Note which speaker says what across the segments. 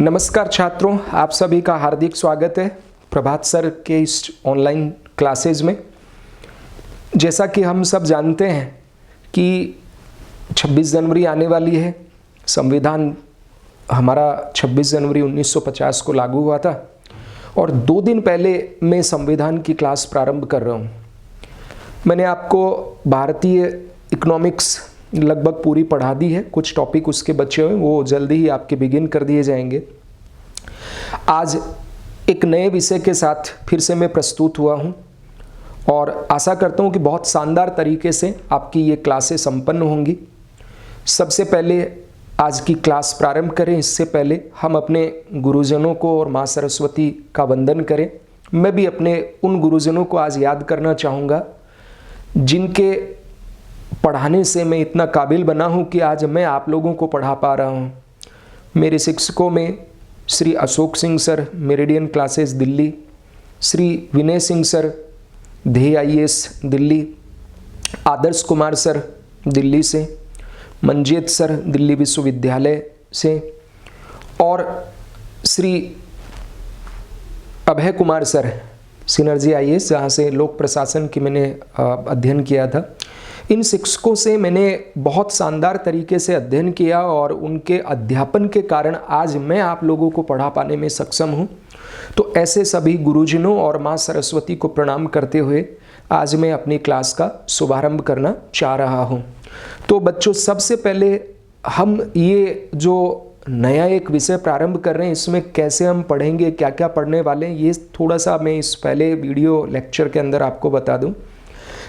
Speaker 1: नमस्कार छात्रों, आप सभी का हार्दिक स्वागत है प्रभात सर के इस ऑनलाइन क्लासेज में। जैसा कि हम सब जानते हैं कि 26 जनवरी आने वाली है। संविधान हमारा 26 जनवरी 1950 को लागू हुआ था और 2 दिन पहले मैं संविधान की क्लास प्रारंभ कर रहा हूँ। मैंने आपको भारतीय इकोनॉमिक्स लगभग पूरी पढ़ा दी है, कुछ टॉपिक उसके बचे हुए वो जल्दी ही आपके बिगिन कर दिए जाएंगे। आज एक नए विषय के साथ फिर से मैं प्रस्तुत हुआ हूं और आशा करता हूं कि बहुत शानदार तरीके से आपकी ये क्लासें संपन्न होंगी। सबसे पहले आज की क्लास प्रारंभ करें इससे पहले हम अपने गुरुजनों को और माँ सरस्वती का वंदन करें। मैं भी अपने उन गुरुजनों को आज याद करना चाहूँगा जिनके पढ़ाने से मैं इतना काबिल बना हूं कि आज मैं आप लोगों को पढ़ा पा रहा हूं। मेरे शिक्षकों में Shri Ashok Singh sir, Meridian classes Delhi, Shri Vinay Singh sir, Dhyeya IAS Delhi, Adarsh Kumar sir Delhi से, मंजीत सर दिल्ली विश्वविद्यालय से और Shri Abhay Kumar sir Synergy IAS, जहाँ से लोक प्रशासन की मैंने अध्ययन किया था। इन शिक्षकों से मैंने बहुत शानदार तरीके से अध्ययन किया और उनके अध्यापन के कारण आज मैं आप लोगों को पढ़ा पाने में सक्षम हूँ। तो ऐसे सभी गुरुजनों और माँ सरस्वती को प्रणाम करते हुए आज मैं अपनी क्लास का शुभारंभ करना चाह रहा हूँ। तो बच्चों, सबसे पहले हम ये जो नया एक विषय प्रारंभ कर रहे हैं इसमें कैसे हम पढ़ेंगे, क्या क्या पढ़ने वाले हैं, ये थोड़ा सा मैं इस पहले वीडियो लेक्चर के अंदर आपको बता दूँ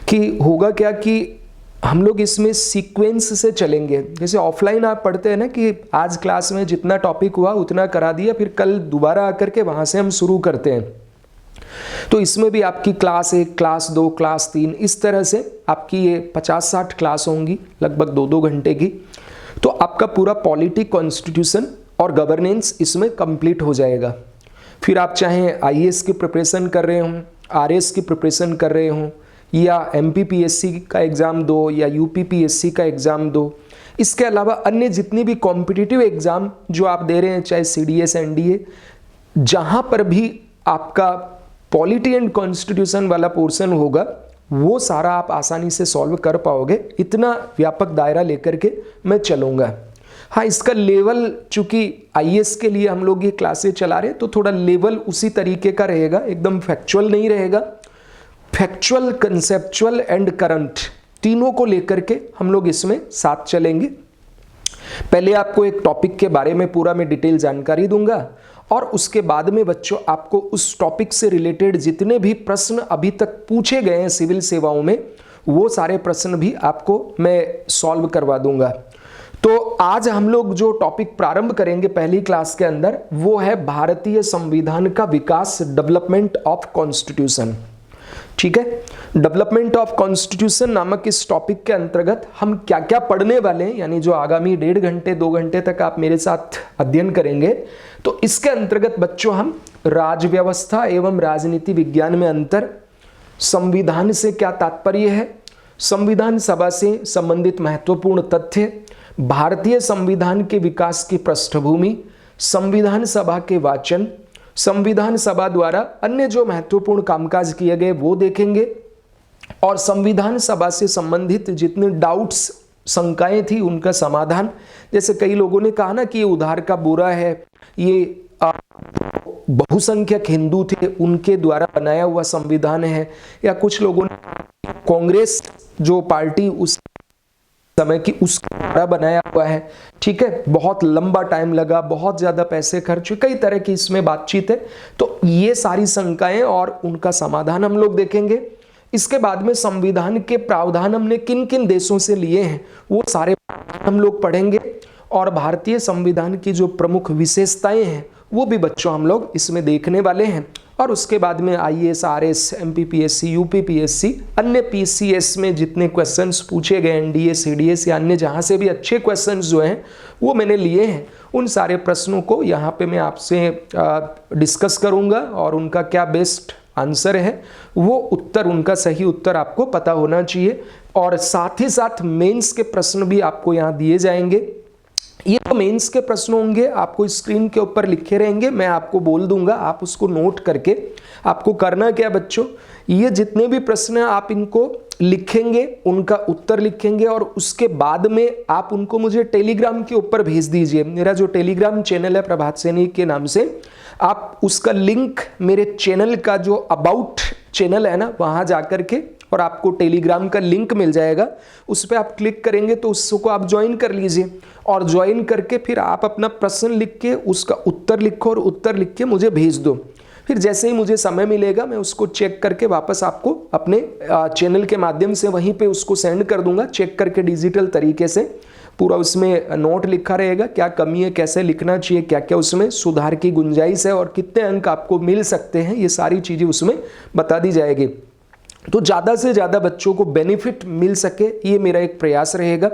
Speaker 1: कि होगा क्या कि हम लोग इसमें सीक्वेंस से चलेंगे। जैसे ऑफलाइन आप पढ़ते हैं ना कि आज क्लास में जितना टॉपिक हुआ उतना करा दिया, फिर कल दोबारा आकर के वहाँ से हम शुरू करते हैं। तो इसमें भी आपकी क्लास 1, क्लास 2, क्लास 3 इस तरह से आपकी ये 50-60 क्लास होंगी, लगभग 2-2 घंटे की। तो आपका पूरा पॉलिटी, कॉन्स्टिट्यूशन और गवर्नेंस इसमें कंप्लीट हो जाएगा। फिर आप चाहें आईएएस की प्रिपरेशन कर रहे हों, आरएस की प्रिपरेशन कर रहे हों या एमपीपीएससी का एग्ज़ाम दो या यूपीपीएससी का एग्ज़ाम दो, इसके अलावा अन्य जितनी भी कॉम्पिटिटिव एग्ज़ाम जो आप दे रहे हैं, चाहे सीडीएस, एनडीए, जहाँ पर भी आपका पॉलिटी एंड कॉन्स्टिट्यूशन वाला पोर्शन होगा वो सारा आप आसानी से सॉल्व कर पाओगे। इतना व्यापक दायरा लेकर के मैं चलूँगा। हाँ, इसका लेवल चूँकि आईएएस के लिए हम लोग ये क्लासेस चला रहे हैं तो थोड़ा लेवल उसी तरीके का रहेगा, एकदम फैक्चुअल नहीं रहेगा। फैक्चुअल, कंसेप्चुअल एंड करंट तीनों को लेकर के हम लोग इसमें साथ चलेंगे। पहले आपको एक टॉपिक के बारे में पूरा मैं डिटेल जानकारी दूंगा और उसके बाद में बच्चों आपको उस टॉपिक से रिलेटेड जितने भी प्रश्न अभी तक पूछे गए हैं सिविल सेवाओं में वो सारे प्रश्न भी आपको मैं सॉल्व करवा दूंगा। तो आज हम लोग जो टॉपिक प्रारंभ करेंगे पहली क्लास के अंदर वो है भारतीय संविधान का विकास, डेवलपमेंट ऑफ कॉन्स्टिट्यूशन। ठीक है, डेवलपमेंट ऑफ कॉन्स्टिट्यूशन नामक इस टॉपिक के अंतर्गत हम क्या क्या पढ़ने वाले हैं, यानी जो आगामी 1.5 घंटे 2 घंटे तक आप मेरे साथ अध्ययन करेंगे, तो इसके अंतर्गत बच्चों हम राज्य व्यवस्था एवं राजनीति विज्ञान में अंतर, संविधान से क्या तात्पर्य है, संविधान सभा से संबंधित महत्वपूर्ण तथ्य, भारतीय संविधान के विकास की पृष्ठभूमि, संविधान सभा के वाचन, संविधान सभा द्वारा अन्य जो महत्वपूर्ण कामकाज किए गए वो देखेंगे और संविधान सभा से संबंधित जितने डाउट्स, शंकाएं थी उनका समाधान। जैसे कई लोगों ने कहा ना कि ये उधार का बुरा है, ये बहुसंख्यक हिंदू थे उनके द्वारा बनाया हुआ संविधान है, या कुछ लोगों ने कांग्रेस जो पार्टी उस समय की उसके द्वारा बनाया हुआ है। ठीक है, बहुत लंबा टाइम लगा, बहुत ज्यादा पैसे खर्च हुए, कई तरह की इसमें बातचीत है। तो ये सारी शंकाएं और उनका समाधान हम लोग देखेंगे। इसके बाद में संविधान के प्रावधान हमने किन किन देशों से लिए हैं वो सारे हम लोग पढ़ेंगे और भारतीय संविधान की जो प्रमुख विशेषताएं हैं वो भी बच्चों हम लोग इसमें देखने वाले हैं। और उसके बाद में आईएएस, आरएस, एमपीपीएससी, यूपीपीएससी, अन्य पीसीएस में जितने क्वेश्चंस पूछे गए, एनडीए, सीडीएस या अन्य जहाँ से भी अच्छे क्वेश्चंस जो हैं वो मैंने लिए हैं, उन सारे प्रश्नों को यहाँ पे मैं आपसे डिस्कस करूँगा और उनका क्या बेस्ट आंसर है वो उत्तर, उनका सही उत्तर आपको पता होना चाहिए। और साथ ही साथ मेंस के प्रश्न भी आपको यहाँ दिए जाएंगे। ये मेंस के प्रश्न होंगे आपको स्क्रीन के ऊपर लिखे रहेंगे, मैं आपको बोल दूंगा, आप उसको नोट करके आपको करना क्या बच्चों, ये जितने भी प्रश्न हैं आप इनको लिखेंगे, उनका उत्तर लिखेंगे और उसके बाद में आप उनको मुझे टेलीग्राम के ऊपर भेज दीजिए। मेरा जो टेलीग्राम चैनल है प्रभात सैनी के नाम से, आप उसका लिंक मेरे चैनल का जो अबाउट चैनल है ना, वहाँ जा कर के और आपको टेलीग्राम का लिंक मिल जाएगा, उस पर आप क्लिक करेंगे तो उसको आप ज्वाइन कर लीजिए और ज्वाइन करके फिर आप अपना प्रश्न लिख के उसका उत्तर लिखो और उत्तर लिख के मुझे भेज दो। फिर जैसे ही मुझे समय मिलेगा मैं उसको चेक करके वापस आपको अपने चैनल के माध्यम से वहीं पे उसको सेंड कर दूंगा, चेक करके डिजिटल तरीके से पूरा उसमें नोट लिखा रहेगा, क्या कमी है, कैसे लिखना चाहिए, क्या क्या उसमें सुधार की गुंजाइश है और कितने अंक आपको मिल सकते हैं, ये सारी चीज़ें उसमें बता दी जाएगी। तो ज़्यादा से ज़्यादा बच्चों को बेनिफिट मिल सके, ये मेरा एक प्रयास रहेगा।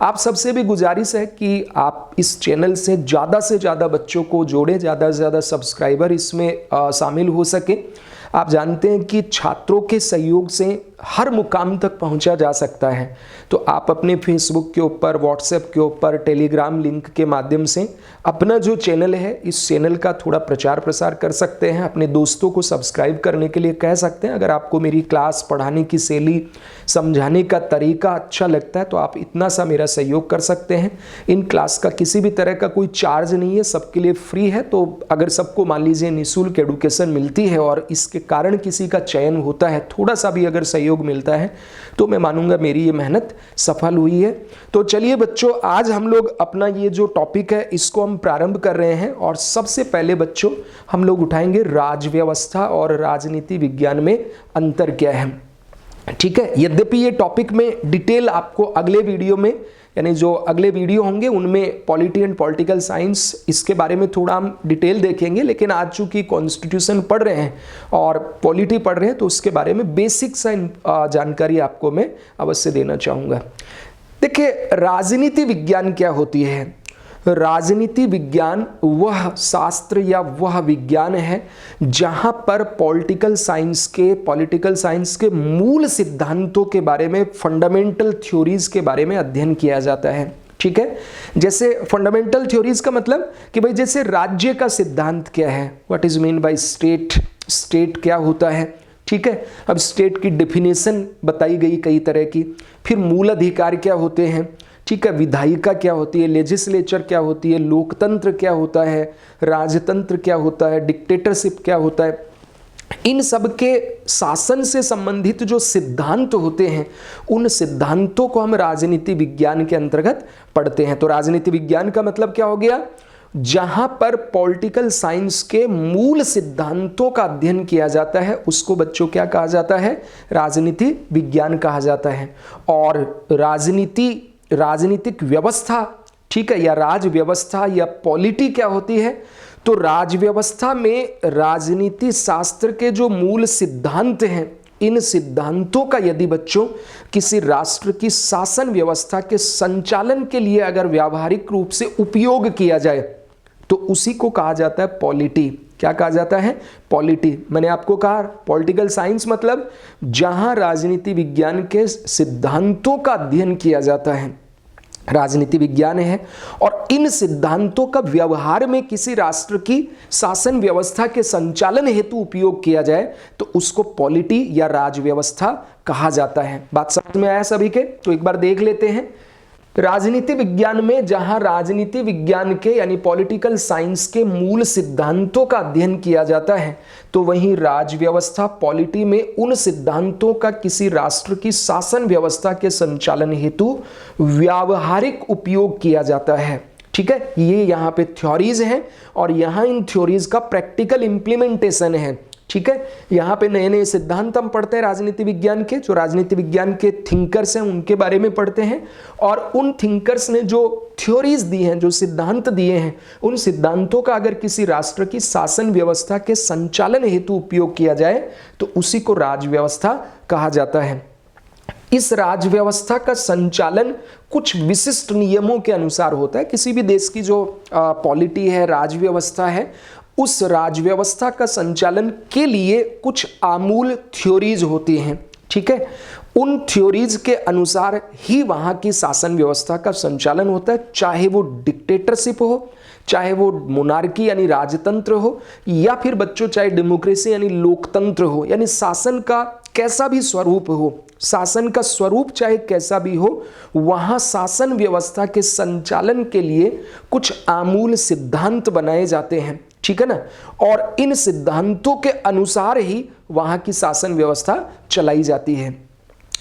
Speaker 1: आप सबसे भी गुजारिश है कि आप इस चैनल से ज़्यादा बच्चों को जोड़ें, ज़्यादा से ज़्यादा सब्सक्राइबर इसमें शामिल हो सके। आप जानते हैं कि छात्रों के सहयोग से हर मुकाम तक पहुंचा जा सकता है, तो आप अपने फेसबुक के ऊपर, व्हाट्सएप के ऊपर, टेलीग्राम लिंक के माध्यम से अपना जो चैनल है, इस चैनल का थोड़ा प्रचार प्रसार कर सकते हैं, अपने दोस्तों को सब्सक्राइब करने के लिए कह सकते हैं। अगर आपको मेरी क्लास पढ़ाने की शैली, समझाने का तरीका अच्छा लगता है तो आप इतना सा मेरा सहयोग कर सकते हैं। इन क्लास का किसी भी तरह का कोई चार्ज नहीं है, सबके लिए फ्री है। तो अगर सबको मान लीजिए निःशुल्क एडुकेशन मिलती है और इसके कारण किसी का चयन होता है, थोड़ा सा भी अगर सहयोग मिलता है, तो मैं मानूंगा मेरी ये मेहनत सफल हुई है। तो चलिए बच्चों, आज हम लोग अपना ये जो टॉपिक है इसको हम प्रारंभ कर रहे हैं और सबसे पहले बच्चों हम लोग उठाएंगे राज व्यवस्था और राजनीति विज्ञान में अंतर क्या है। ठीक है, यद्यपि ये टॉपिक में डिटेल आपको अगले वीडियो में, यानी जो अगले वीडियो होंगे उनमें पॉलिटी एंड पॉलिटिकल साइंस इसके बारे में थोड़ा हम डिटेल देखेंगे, लेकिन आज चूंकि कॉन्स्टिट्यूशन पढ़ रहे हैं और पॉलिटी पढ़ रहे हैं तो उसके बारे में बेसिक सा जानकारी आपको मैं अवश्य देना चाहूँगा। देखिए, राजनीति विज्ञान क्या होती है। राजनीति विज्ञान वह शास्त्र या वह विज्ञान है जहां पर पॉलिटिकल साइंस के मूल सिद्धांतों के बारे में, फंडामेंटल थ्योरीज के बारे में अध्ययन किया जाता है। ठीक है, जैसे फंडामेंटल थ्योरीज का मतलब कि भाई जैसे राज्य का सिद्धांत क्या है, what is mean by state क्या होता है। ठीक है, अब स्टेट की डेफिनेशन बताई गई कई तरह की, फिर मूल अधिकार क्या होते हैं, ठीक है, विधायिका क्या होती है, लेजिस्लेचर क्या होती है, लोकतंत्र क्या होता है, राजतंत्र क्या होता है, डिक्टेटरशिप क्या होता है। इन सब के शासन से संबंधित जो सिद्धांत होते हैं, उन सिद्धांतों को हम राजनीति विज्ञान के अंतर्गत पढ़ते हैं। तो राजनीति विज्ञान का मतलब क्या हो गया, जहां पर पॉलिटिकल साइंस के मूल सिद्धांतों का अध्ययन किया जाता है उसको बच्चों क्या कहा जाता है, राजनीति विज्ञान कहा जाता है। और राजनीतिक व्यवस्था, ठीक है, या राज व्यवस्था या पॉलिटी क्या होती है, तो राज व्यवस्था में राजनीति शास्त्र के जो मूल सिद्धांत हैं, इन सिद्धांतों का यदि बच्चों किसी राष्ट्र की शासन व्यवस्था के संचालन के लिए अगर व्यावहारिक रूप से उपयोग किया जाए तो उसी को कहा जाता है पॉलिटी। क्या कहा जाता है, पॉलिटी। मैंने आपको कहा पॉलिटिकल साइंस मतलब जहां राजनीति विज्ञान के सिद्धांतों का अध्ययन किया जाता है, राजनीति विज्ञान है, और इन सिद्धांतों का व्यवहार में किसी राष्ट्र की शासन व्यवस्था के संचालन हेतु उपयोग किया जाए तो उसको पॉलिटी या राज व्यवस्था कहा जाता है। बात समझ में आया सभी के? तो एक बार देख लेते हैं। राजनीति विज्ञान में जहां राजनीति विज्ञान के यानी पॉलिटिकल साइंस के मूल सिद्धांतों का अध्ययन किया जाता है, तो वहीं राज व्यवस्था पॉलिटी में उन सिद्धांतों का किसी राष्ट्र की शासन व्यवस्था के संचालन हेतु व्यावहारिक उपयोग किया जाता है। ठीक है, ये यहाँ पे थ्योरीज हैं और यहाँ इन थ्योरीज का प्रैक्टिकल इंप्लीमेंटेशन है। ठीक है, यहाँ पे नए नए सिद्धांत हम पढ़ते हैं राजनीति विज्ञान के, जो राजनीति विज्ञान के थिंकर्स हैं उनके बारे में पढ़ते हैं, और उन थिंकर्स ने जो थ्योरीज दी हैं, जो सिद्धांत दिए हैं, उन सिद्धांतों का अगर किसी राष्ट्र की शासन व्यवस्था के संचालन हेतु उपयोग किया जाए तो उसी को राज व्यवस्था कहा जाता है। इस राज व्यवस्था का संचालन कुछ विशिष्ट नियमों के अनुसार होता है। किसी भी देश की जो पॉलिटी है, राज व्यवस्था है, उस राज व्यवस्था का संचालन के लिए कुछ आमूल थ्योरीज होती हैं। ठीक है, उन थ्योरीज के अनुसार ही वहां की शासन व्यवस्था का संचालन होता है, चाहे वो डिक्टेटरशिप हो, चाहे वो मोनार्की यानी राजतंत्र हो, या फिर बच्चों चाहे डेमोक्रेसी यानी लोकतंत्र हो। यानी शासन का कैसा भी स्वरूप हो, शासन का स्वरूप चाहे कैसा भी हो, वहां शासन व्यवस्था के संचालन के लिए कुछ आमूल सिद्धांत बनाए जाते हैं, ठीक है ना। और इन सिद्धांतों के अनुसार ही वहां की शासन व्यवस्था चलाई जाती है।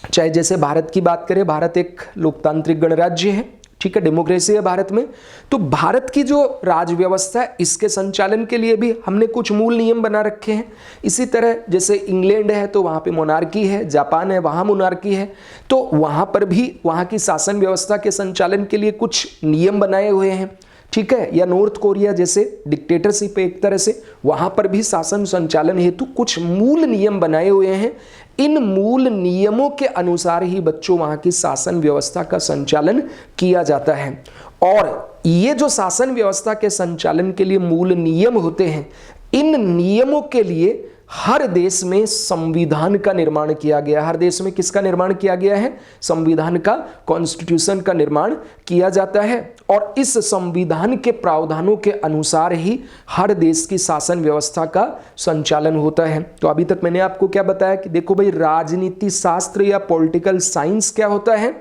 Speaker 1: चाहे जैसे भारत की बात करें, भारत एक लोकतांत्रिक गणराज्य है, ठीक है, डेमोक्रेसी है भारत में। तो भारत की जो राज व्यवस्था है, इसके संचालन के लिए भी हमने कुछ मूल नियम बना रखे हैं। इसी तरह जैसे इंग्लैंड है तो वहाँ पे मोनार्की है, जापान है वहाँ मोनार्की है, तो वहाँ पर भी वहाँ की शासन व्यवस्था के संचालन के लिए कुछ नियम बनाए हुए हैं, ठीक है। या नॉर्थ कोरिया जैसे डिक्टेटरशिप एक तरह से, वहाँ पर भी शासन संचालन हेतु कुछ मूल नियम बनाए हुए हैं। इन मूल नियमों के अनुसार ही बच्चों वहाँ की शासन व्यवस्था का संचालन किया जाता है। और ये जो शासन व्यवस्था के संचालन के लिए मूल नियम होते हैं, इन नियमों के लिए हर देश में संविधान का निर्माण किया गया। हर देश में किसका निर्माण किया गया है? संविधान का, कॉन्स्टिट्यूशन का निर्माण किया जाता है। और इस संविधान के प्रावधानों के अनुसार ही हर देश की शासन व्यवस्था का संचालन होता है। तो अभी तक मैंने आपको क्या बताया कि देखो भाई, राजनीति शास्त्र या पॉलिटिकल साइंस क्या होता है?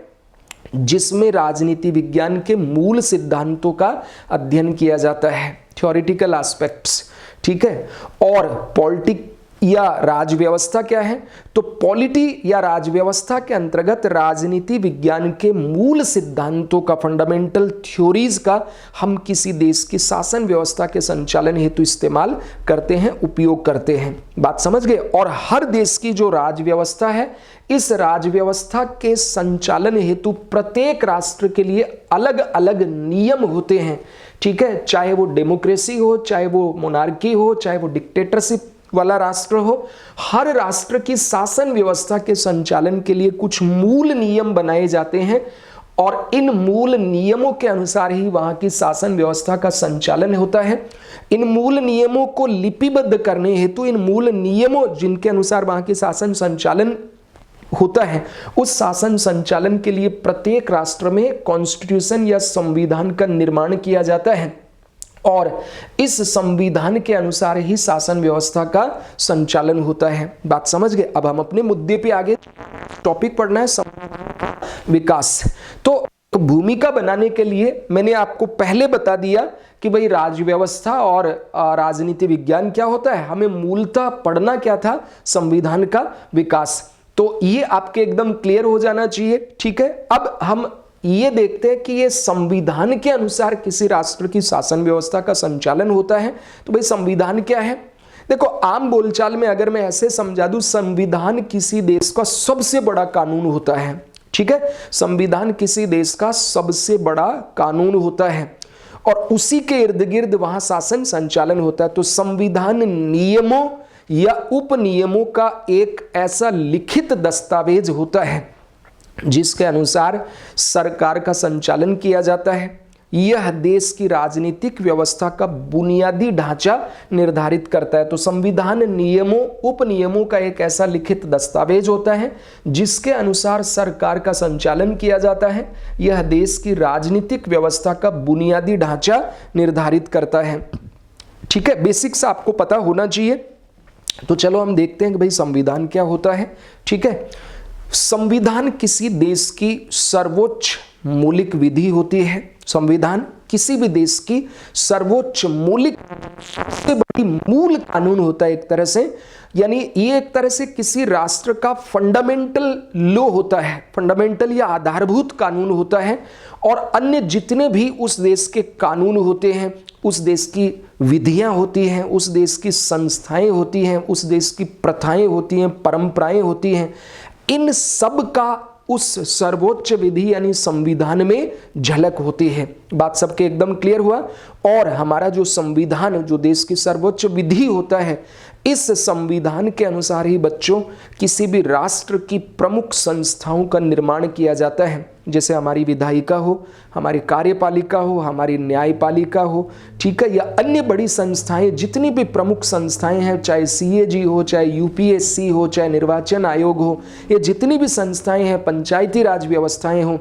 Speaker 1: जिसमें राजनीति विज्ञान के मूल सिद्धांतों का अध्ययन किया जाता है, थ्योरेटिकल एस्पेक्ट्स, ठीक है। और पॉलिटिक या राजव्यवस्था क्या है? तो पॉलिटी या राजव्यवस्था के अंतर्गत राजनीति विज्ञान के मूल सिद्धांतों का, फंडामेंटल थ्योरीज का हम किसी देश की शासन व्यवस्था के संचालन हेतु इस्तेमाल करते हैं, उपयोग करते हैं। बात समझ गए? और हर देश की जो राजव्यवस्था है, इस राजव्यवस्था के संचालन हेतु प्रत्येक राष्ट्र के लिए अलग अलग नियम होते हैं, ठीक है। चाहे वो डेमोक्रेसी हो, चाहे वो मोनार्की हो, चाहे वो डिक्टेटरशिप वाला राष्ट्र हो, हर राष्ट्र की शासन व्यवस्था के संचालन के लिए कुछ मूल नियम बनाए जाते हैं। और इन मूल नियमों के अनुसार ही वहां की शासन व्यवस्था का संचालन होता है। इन मूल नियमों को लिपिबद्ध करने हेतु, इन मूल नियमों जिनके अनुसार वहां की शासन संचालन होता है, उस शासन संचालन के लिए प्रत्येक राष्ट्र में कॉन्स्टिट्यूशन या संविधान का निर्माण किया जाता है। और इस संविधान के अनुसार ही शासन व्यवस्था का संचालन होता है। बात समझ गए? अब हम अपने मुद्दे पे आगे, टॉपिक पढ़ना है संविधान का विकास। तो भूमिका बनाने के लिए मैंने आपको पहले बता दिया कि भाई राजव्यवस्था और राजनीति विज्ञान क्या होता है। हमें मूलतः पढ़ना क्या था? संविधान का विकास। तो ये आपके एकदम क्लियर हो जाना चाहिए, ठीक है। अब हम ये देखते हैं कि ये संविधान के अनुसार किसी राष्ट्र की शासन व्यवस्था का संचालन होता है। तो भाई संविधान क्या है? देखो, आम बोलचाल में अगर मैं ऐसे समझा दूं, संविधान किसी देश का सबसे बड़ा कानून होता है, ठीक है। संविधान किसी देश का सबसे बड़ा कानून होता है और उसी के इर्द गिर्द वहां शासन संचालन होता है। तो संविधान नियमों या उपनियमों का एक ऐसा लिखित दस्तावेज होता है जिसके अनुसार सरकार का संचालन किया जाता है। यह देश की राजनीतिक व्यवस्था का बुनियादी ढांचा निर्धारित करता है। तो संविधान नियमों, उपनियमों का एक ऐसा लिखित दस्तावेज होता है जिसके अनुसार सरकार का संचालन किया जाता है। यह देश की राजनीतिक व्यवस्था का बुनियादी ढांचा निर्धारित करता है, ठीक है। बेसिक्स आपको पता होना चाहिए। तो चलो हम देखते हैं कि भाई संविधान क्या होता है, ठीक है। संविधान किसी देश की सर्वोच्च मौलिक विधि होती है। संविधान किसी भी देश की सर्वोच्च मौलिक, सबसे बड़ी मूल कानून होता है एक तरह से। यानी ये एक तरह से किसी राष्ट्र का फंडामेंटल लॉ होता है, फंडामेंटल या आधारभूत कानून होता है। और अन्य जितने भी उस देश के कानून होते हैं, उस देश की विधियां होती हैं, उस देश की संस्थाएं होती हैं, उस देश की प्रथाएं होती हैं, परंपराएं होती हैं, इन सब का उस सर्वोच्च विधि यानी संविधान में झलक होती है। बात सबके एकदम क्लियर हुआ। और हमारा जो संविधान, जो देश की सर्वोच्च विधि होता है, इस संविधान के अनुसार ही बच्चों किसी भी राष्ट्र की प्रमुख संस्थाओं का निर्माण किया जाता है, जैसे हमारी विधायिका हो, हमारी कार्यपालिका हो, हमारी न्यायपालिका हो, ठीक है, या अन्य बड़ी संस्थाएं, जितनी भी प्रमुख संस्थाएं हैं, चाहे CAG हो, चाहे UPSC हो, चाहे निर्वाचन आयोग हो, ये जितनी भी संस्थाएं हैं, पंचायती राज व्यवस्थाएं हो,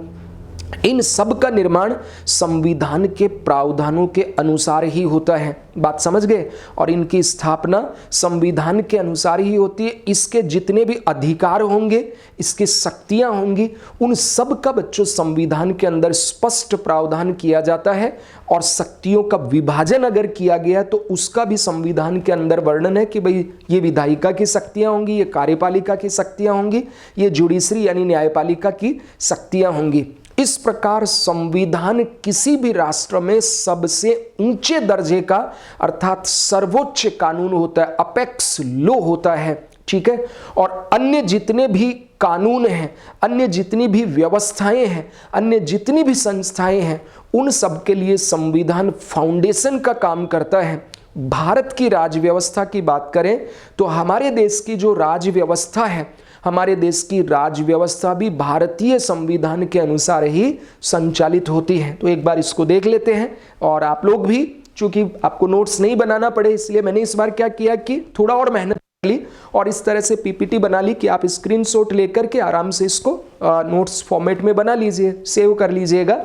Speaker 1: इन सब का निर्माण संविधान के प्रावधानों के अनुसार ही होता है। बात समझ गए? और इनकी स्थापना संविधान के अनुसार ही होती है। इसके जितने भी अधिकार होंगे, इसकी शक्तियां होंगी, उन सब का बच्चों संविधान के अंदर स्पष्ट प्रावधान किया जाता है। और शक्तियों का विभाजन अगर किया गया तो उसका भी संविधान के अंदर वर्णन है कि भाई ये विधायिका की शक्तियां होंगी, ये कार्यपालिका की शक्तियां होंगी, ये जुडिशरी यानी न्यायपालिका की शक्तियां होंगी। इस प्रकार संविधान किसी भी राष्ट्र में सबसे ऊंचे दर्जे का अर्थात सर्वोच्च कानून होता है, अपेक्स लॉ होता है, ठीक है। और अन्य जितने भी कानून हैं, अन्य जितनी भी व्यवस्थाएं हैं, अन्य जितनी भी संस्थाएं हैं, उन सब के लिए संविधान फाउंडेशन का काम करता है। भारत की राज व्यवस्था की बात करें तो हमारे देश की जो राज व्यवस्था है, हमारे देश की राज व्यवस्था भी भारतीय संविधान के अनुसार ही संचालित होती है। तो एक बार इसको देख लेते हैं। और आप लोग भी, चूंकि आपको नोट्स नहीं बनाना पड़े, इसलिए मैंने इस बार क्या किया कि थोड़ा और मेहनत कर ली और इस तरह से PPT बना ली कि आप स्क्रीनशॉट लेकर के आराम से इसको नोट्स फॉर्मेट में बना लीजिए, सेव कर लीजिएगा।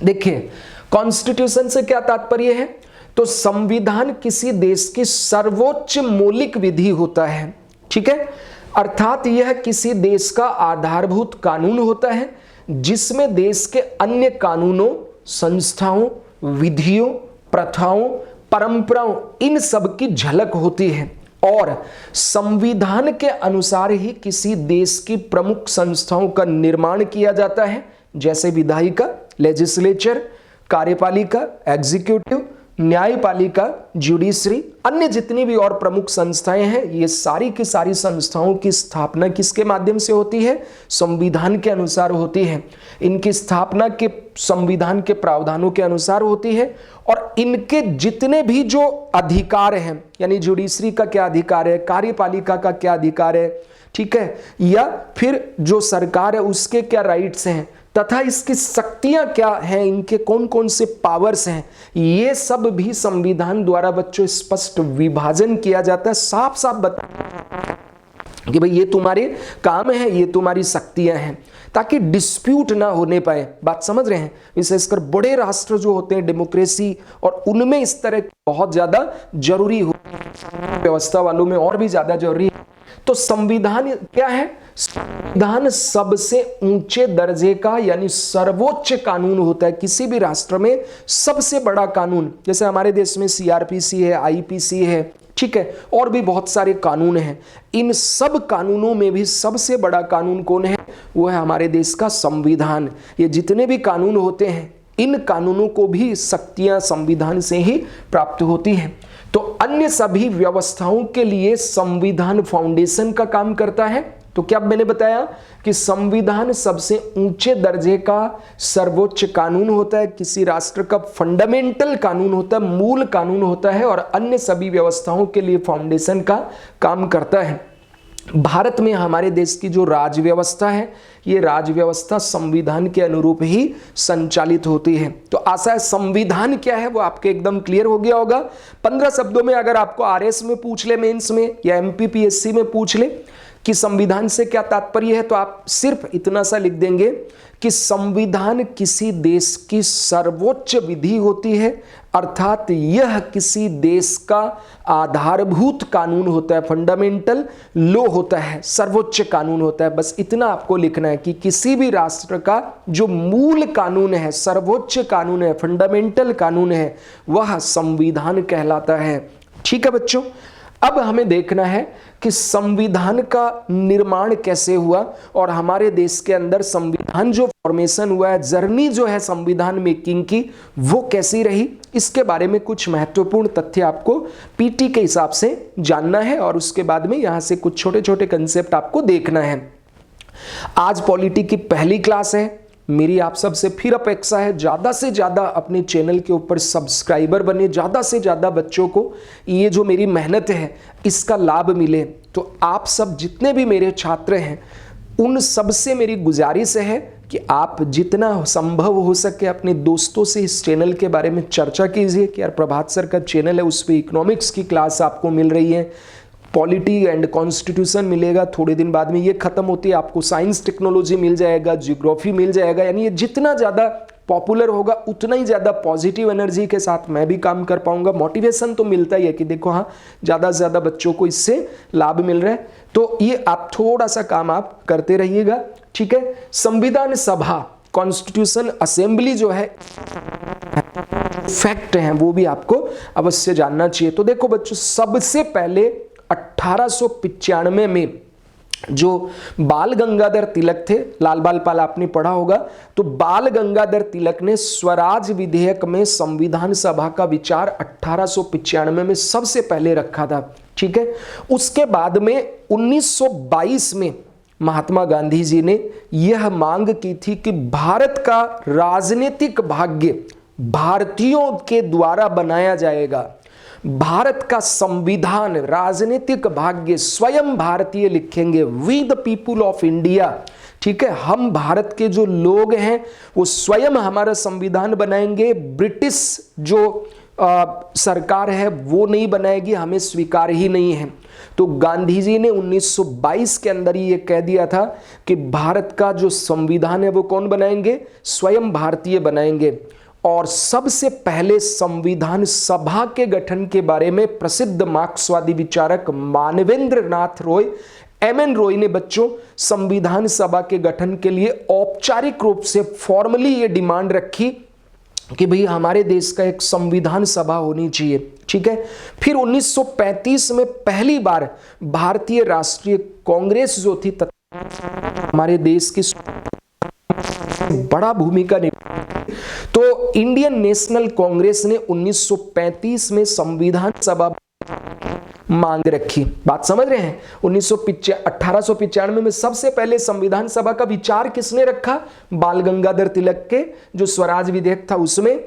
Speaker 1: देखिए, कॉन्स्टिट्यूशन से क्या तात्पर्य है? तो संविधान किसी देश की सर्वोच्च मौलिक विधि होता है, ठीक है। अर्थात यह किसी देश का आधारभूत कानून होता है जिसमें देश के अन्य कानूनों, संस्थाओं, विधियों, प्रथाओं, परंपराओं, इन सब की झलक होती है। और संविधान के अनुसार ही किसी देश की प्रमुख संस्थाओं का निर्माण किया जाता है, जैसे विधायिका, लेजिस्लेचर, कार्यपालिका, एग्जीक्यूटिव, न्यायपालिका, जुडिशरी, अन्य जितनी भी और प्रमुख संस्थाएं हैं, ये सारी की सारी संस्थाओं की स्थापना किसके माध्यम से होती है? संविधान के अनुसार होती है। इनकी स्थापना के संविधान के प्रावधानों के अनुसार होती है। और इनके जितने भी जो अधिकार हैं, यानी जुडिशरी का क्या अधिकार है, कार्यपालिका का क्या अधिकार है, ठीक है, या फिर जो सरकार है उसके क्या राइट्स हैं, तथा इसकी शक्तियां क्या हैं, इनके कौन कौन से पावर्स हैं, ये सब भी संविधान द्वारा बच्चों स्पष्ट विभाजन किया जाता है। साफ साफ बता कि भाई ये तुम्हारे काम है, ये तुम्हारी शक्तियां हैं, ताकि डिस्प्यूट ना होने पाए। बात समझ रहे हैं? विशेषकर बड़े राष्ट्र जो होते हैं डेमोक्रेसी, और उनमें इस तरह बहुत ज्यादा जरूरी हो, व्यवस्था वालों में और भी ज्यादा जरूरी है। तो संविधान क्या है? संविधान सबसे ऊंचे दर्जे का यानी सर्वोच्च कानून होता है। किसी भी राष्ट्र में सबसे बड़ा कानून, जैसे हमारे देश में CRPC है, IPC है, ठीक है, और भी बहुत सारे कानून हैं। इन सब कानूनों में भी सबसे बड़ा कानून कौन है? वो है हमारे देश का संविधान। ये जितने भी कानून होते हैं, इन कानूनों को भी शक्तियां संविधान से ही प्राप्त होती हैं। तो अन्य सभी व्यवस्थाओं के लिए संविधान फाउंडेशन का काम करता है। तो क्या मैंने बताया कि संविधान सबसे ऊंचे दर्जे का सर्वोच्च कानून होता है, किसी राष्ट्र का फंडामेंटल कानून होता है, मूल कानून होता है, और अन्य सभी व्यवस्थाओं के लिए फाउंडेशन का काम करता है। भारत में हमारे देश की जो राज व्यवस्था है, ये राज व्यवस्था संविधान के अनुरूप ही संचालित होती है। तो आशा है संविधान क्या है वो आपके एकदम क्लियर हो गया होगा। 15 शब्दों में अगर आपको RS में पूछ ले, मेंस में, या MPPSC में पूछ ले कि संविधान से क्या तात्पर्य है, तो आप सिर्फ इतना सा लिख देंगे कि संविधान किसी देश की सर्वोच्च विधि होती है, अर्थात यह किसी देश का आधारभूत कानून होता है, फंडामेंटल लॉ होता है, सर्वोच्च कानून होता है। बस इतना आपको लिखना है कि किसी भी राष्ट्र का जो मूल कानून है, सर्वोच्च कानून है, फंडामेंटल कानून है, वह संविधान कहलाता है। ठीक है बच्चों, अब हमें देखना है कि संविधान का निर्माण कैसे हुआ और हमारे देश के अंदर संविधान जो फॉर्मेशन हुआ है, जर्नी जो है संविधान मेकिंग की, वो कैसी रही। इसके बारे में कुछ महत्वपूर्ण तथ्य आपको पीटी के हिसाब से जानना है और उसके बाद में यहां से कुछ छोटे छोटे कंसेप्ट आपको देखना है। आज पॉलिटी की पहली क्लास है, मेरी आप सबसे फिर अपेक्षा है ज़्यादा से ज़्यादा अपने चैनल के ऊपर सब्सक्राइबर बने, ज़्यादा से ज़्यादा बच्चों को ये जो मेरी मेहनत है इसका लाभ मिले। तो आप सब जितने भी मेरे छात्र हैं उन सब से मेरी गुजारिश है कि आप जितना संभव हो सके अपने दोस्तों से इस चैनल के बारे में चर्चा कीजिए कि यार प्रभात सर का चैनल है, उस पर इकोनॉमिक्स की क्लास आपको मिल रही है, पॉलिटी एंड कॉन्स्टिट्यूशन मिलेगा, थोड़े दिन बाद में ये खत्म होती है, आपको साइंस टेक्नोलॉजी मिल जाएगा, जियोग्राफी मिल जाएगा। यानी ये जितना ज़्यादा पॉपुलर होगा उतना ही ज़्यादा पॉजिटिव एनर्जी के साथ मैं भी काम कर पाऊंगा। मोटिवेशन तो मिलता ही है कि देखो हाँ ज़्यादा से ज़्यादा बच्चों को इससे लाभ मिल रहा है। तो ये आप थोड़ा सा काम आप करते रहिएगा, ठीक है। संविधान सभा, कॉन्स्टिट्यूशन असेंबली जो है फैक्ट हैं वो भी आपको अवश्य जानना चाहिए। तो देखो बच्चों, सबसे पहले 1895 में जो बाल गंगाधर तिलक थे, लाल बाल पाल आपने पढ़ा होगा, तो बाल गंगाधर तिलक ने स्वराज विधेयक में संविधान सभा का विचार 1895 में सबसे पहले रखा था, ठीक है। उसके बाद में 1922 में महात्मा गांधी जी ने यह मांग की थी कि भारत का राजनीतिक भाग्य भारतीयों के द्वारा बनाया जाएगा, भारत का संविधान राजनीतिक भाग्य स्वयं भारतीय लिखेंगे, we the people of India, ठीक है। हम भारत के जो लोग हैं वो स्वयं हमारा संविधान बनाएंगे, ब्रिटिश जो सरकार है वो नहीं बनाएगी, हमें स्वीकार ही नहीं है। तो गांधी जी ने 1922 के अंदर ही ये कह दिया था कि भारत का जो संविधान है वो कौन बनाएंगे, स्वयं भारतीय बनाएंगे। और सबसे पहले संविधान सभा के गठन के बारे में प्रसिद्ध मार्क्सवादी विचारक मानवेंद्र नाथ रॉय, एमएन रॉय ने बच्चों संविधान सभा के गठन के लिए औपचारिक रूप से फॉर्मली ये डिमांड रखी कि भाई हमारे देश का एक संविधान सभा होनी चाहिए, ठीक है। फिर 1935 में पहली बार भारतीय राष्ट्रीय कांग्रेस जो थी हमारे देश की बड़ा भूमिका निभाई। तो इंडियन नेशनल कांग्रेस ने 1935 में संविधान सभा मांग रखी। बात समझ रहे हैं? 1895 में सबसे पहले संविधान सभा का विचार किसने रखा? बाल गंगाधर तिलक के जो स्वराज विधेयक था उसमें।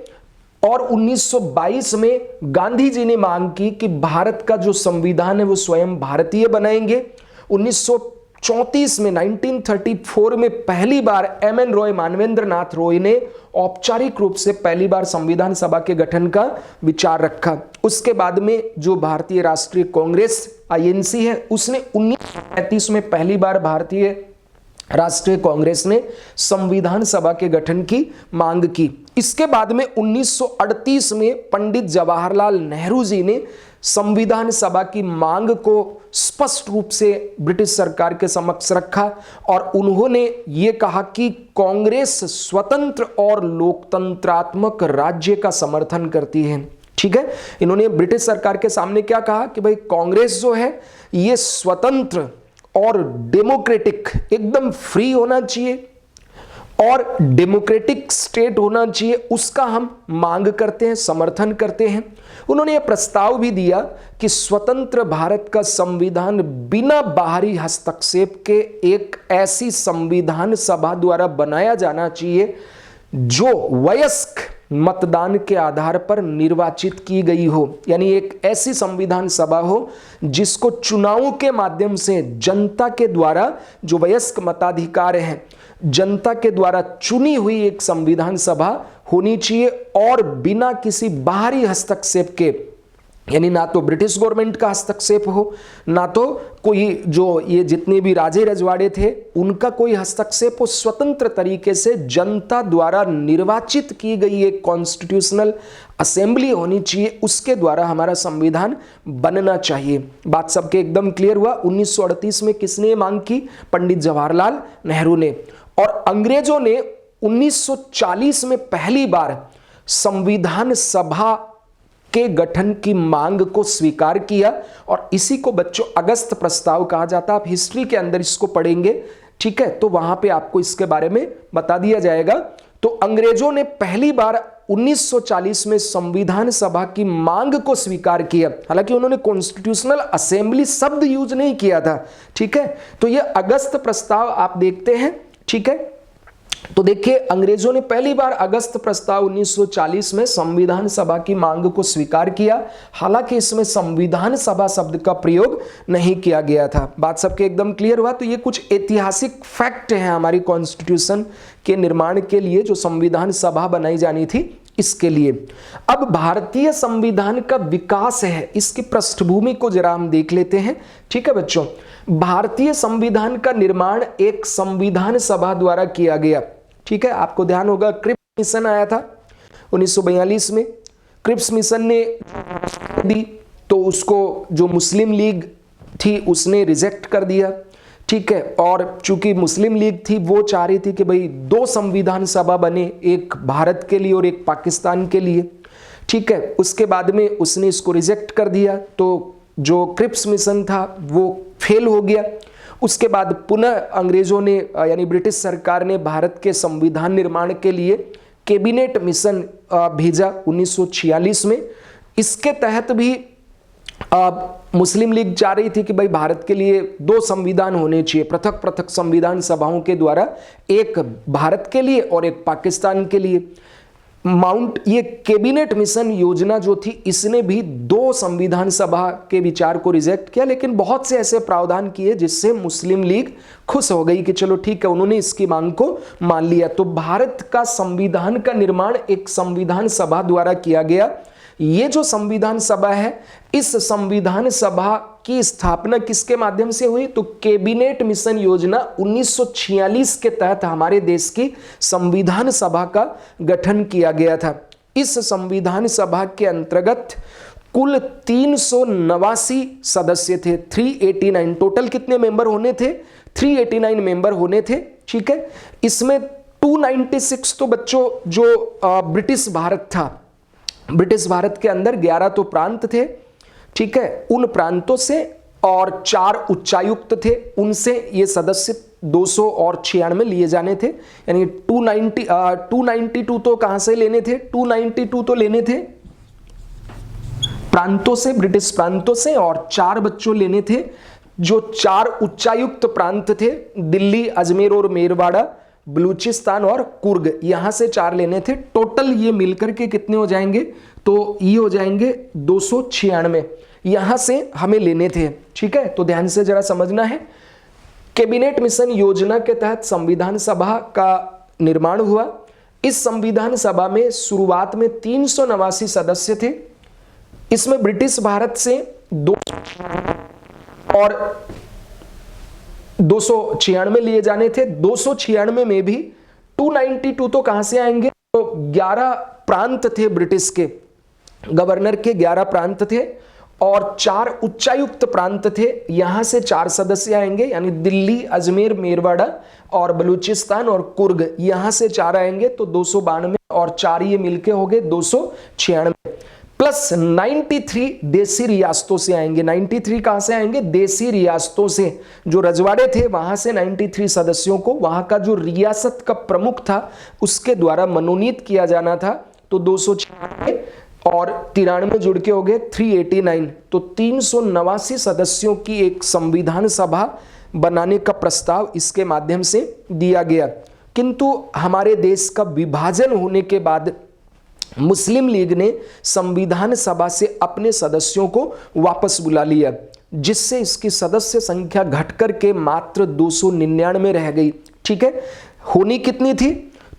Speaker 1: और 1922 में गांधी जी ने मांग की कि भारत का जो संविधान है वो स्वयं भारतीय बनाएंगे। 1934 में 1934 में पहली बार एमएन रॉय, मानवेंद्र नाथ रॉय ने औपचारिक रूप से पहली बार संविधान सभा के गठन का विचार रखा। उसके बाद में जो भारतीय राष्ट्रीय कांग्रेस आईएनसी है उसने 1935 में पहली बार भारतीय राष्ट्रीय कांग्रेस ने संविधान सभा के गठन की मांग की। इसके बाद में 1938 में पंडित जवाहरलाल नेहरू जी ने संविधान सभा की मांग को स्पष्ट रूप से ब्रिटिश सरकार के समक्ष रखा और उन्होंने ये कहा कि कांग्रेस स्वतंत्र और लोकतंत्रात्मक राज्य का समर्थन करती है, ठीक है। इन्होंने ब्रिटिश सरकार के सामने क्या कहा कि भाई कांग्रेस जो है ये स्वतंत्र और डेमोक्रेटिक, एकदम फ्री होना चाहिए और डेमोक्रेटिक स्टेट होना चाहिए, उसका हम मांग करते हैं, समर्थन करते हैं। उन्होंने यह प्रस्ताव भी दिया कि स्वतंत्र भारत का संविधान बिना बाहरी हस्तक्षेप के एक ऐसी संविधान सभा द्वारा बनाया जाना चाहिए जो वयस्क मतदान के आधार पर निर्वाचित की गई हो, यानी एक ऐसी संविधान सभा हो जिसको चुनावों के माध्यम से जनता के द्वारा, जो वयस्क मताधिकार हैं, जनता के द्वारा चुनी हुई एक संविधान सभा होनी चाहिए और बिना किसी बाहरी हस्तक्षेप के, यानी ना तो ब्रिटिश गवर्नमेंट का हस्तक्षेप हो, ना तो कोई जो ये जितने भी राजे रजवाड़े थे उनका कोई हस्तक्षेप हो। स्वतंत्र तरीके से जनता द्वारा निर्वाचित की गई एक कॉन्स्टिट्यूशनल असेंबली होनी चाहिए, उसके द्वारा हमारा संविधान बनना चाहिए। बात सबके एकदम क्लियर हुआ। 1938 में किसने मांग की? पंडित जवाहरलाल नेहरू ने। और अंग्रेजों ने 1940 में पहली बार संविधान सभा के गठन की मांग को स्वीकार किया और इसी को बच्चों अगस्त प्रस्ताव कहा जाता है। आप हिस्ट्री के अंदर इसको पढ़ेंगे, ठीक है, तो वहां पे आपको इसके बारे में बता दिया जाएगा। तो अंग्रेजों ने पहली बार 1940 में संविधान सभा की मांग को स्वीकार किया। हालांकि उन्होंने कॉन्स्टिट्यूशनल असेंबली शब्द यूज नहीं किया था, ठीक है। तो यह अगस्त प्रस्ताव आप देखते हैं, ठीक है। तो देखिए, अंग्रेजों ने पहली बार अगस्त प्रस्ताव 1940 में संविधान सभा की मांग को स्वीकार किया। हालांकि इसमें संविधान सभा शब्द का प्रयोग नहीं किया गया था। बात सबके एकदम क्लियर हुआ। तो ये कुछ ऐतिहासिक फैक्ट हैं हमारी कॉन्स्टिट्यूशन के निर्माण के लिए, जो संविधान सभा बनाई जानी थी इसके लिए। अब भारतीय संविधान का विकास है, इसकी पृष्ठभूमि को जरा हम देख लेते हैं। ठीक है बच्चों, भारतीय संविधान का निर्माण एक संविधान सभा द्वारा किया गया। ठीक है, आपको ध्यान होगा क्रिप्स मिशन आया था 1942 में। क्रिप्स मिशन ने दी तो उसको जो मुस्लिम लीग थी उसने रिजेक्ट कर दिया। ठीक है, और चूंकि मुस्लिम लीग थी वो चाह रही थी कि भाई 2 संविधान सभा बने, एक भारत के लिए और एक पाकिस्तान के लिए। ठीक है, उसके बाद में उसने इसको रिजेक्ट कर दिया, तो जो क्रिप्स मिशन था वो फेल हो गया। उसके बाद पुनः अंग्रेजों ने यानी ब्रिटिश सरकार ने भारत के संविधान निर्माण के लिए कैबिनेट मिशन भेजा 1946 में। इसके तहत भी मुस्लिम लीग चाह रही थी कि भाई भारत के लिए 2 संविधान होने चाहिए, पृथक पृथक संविधान सभाओं के द्वारा, एक भारत के लिए और एक पाकिस्तान के लिए। ये कैबिनेट मिशन योजना जो थी इसने भी 2 संविधान सभा के विचार को रिजेक्ट किया, लेकिन बहुत से ऐसे प्रावधान किए जिससे मुस्लिम लीग खुश हो गई कि चलो ठीक है, उन्होंने इसकी मांग को मान लिया। तो भारत का संविधान का निर्माण एक संविधान सभा द्वारा किया गया। ये जो संविधान सभा है, इस संविधान सभा की स्थापना किसके माध्यम से हुई? तो कैबिनेट मिशन योजना 1946 के तहत हमारे देश की संविधान सभा का गठन किया गया था। इस संविधान सभा के अंतर्गत कुल 389 सदस्य थे। 389 टोटल कितने मेंबर होने थे? 389 मेंबर होने थे। ठीक है, इसमें 296 तो बच्चों जो ब्रिटिश भारत था, ब्रिटिश भारत के अंदर 11 तो प्रांत थे। ठीक है, उन प्रांतों से और 4 उच्चायुक्त थे, उनसे ये सदस्य 296 लिए जाने थे। यानी 292 तो कहां से लेने थे? 292 तो लेने थे प्रांतों से, ब्रिटिश प्रांतों से, और 4 बच्चों लेने थे जो 4 उच्चायुक्त प्रांत थे, दिल्ली, अजमेर और मेरवाड़ा, बलूचिस्तान और कुर्ग, यहां से 4 लेने थे। टोटल ये मिलकर के कितने हो जाएंगे? तो ये हो जाएंगे 296, यहां से हमें लेने थे। ठीक है, तो ध्यान से जरा समझना है। कैबिनेट मिशन योजना के तहत संविधान सभा का निर्माण हुआ। इस संविधान सभा में शुरुआत में 389 सदस्य थे। इसमें ब्रिटिश भारत से 2 और 296 लिए जाने थे। 296 में भी 292 तो कहां से आएंगे? तो 11 प्रांत थे ब्रिटिश के, गवर्नर के 11 प्रांत थे और 4 उच्चायुक्त प्रांत थे, यहां से 4 सदस्य आएंगे, यानी दिल्ली, अजमेर, मेरवाड़ा और बलूचिस्तान और कुर्ग, यहां से 4 आएंगे। तो 292 और 4 ये मिलके हो गए 296, प्लस 93 देसी रियासतों से आएंगे। 93 कहां से आएंगे? देसी रियासतों से, जो रजवाड़े थे वहां से 93 सदस्यों को वहां का जो रियासत का प्रमुख था उसके द्वारा मनोनीत किया जाना था। तो 296 और 93 जुड़ के हो गए 389। तो 389 सदस्यों की एक संविधान सभा बनाने का प्रस्ताव इसके माध्यम से दिया गया। किंतु हमारे देश का विभाजन होने के बाद मुस्लिम लीग ने संविधान सभा से अपने सदस्यों को वापस बुला लिया, जिससे इसकी सदस्य संख्या घटकर के मात्र 299 रह गई। ठीक है, होनी कितनी थी?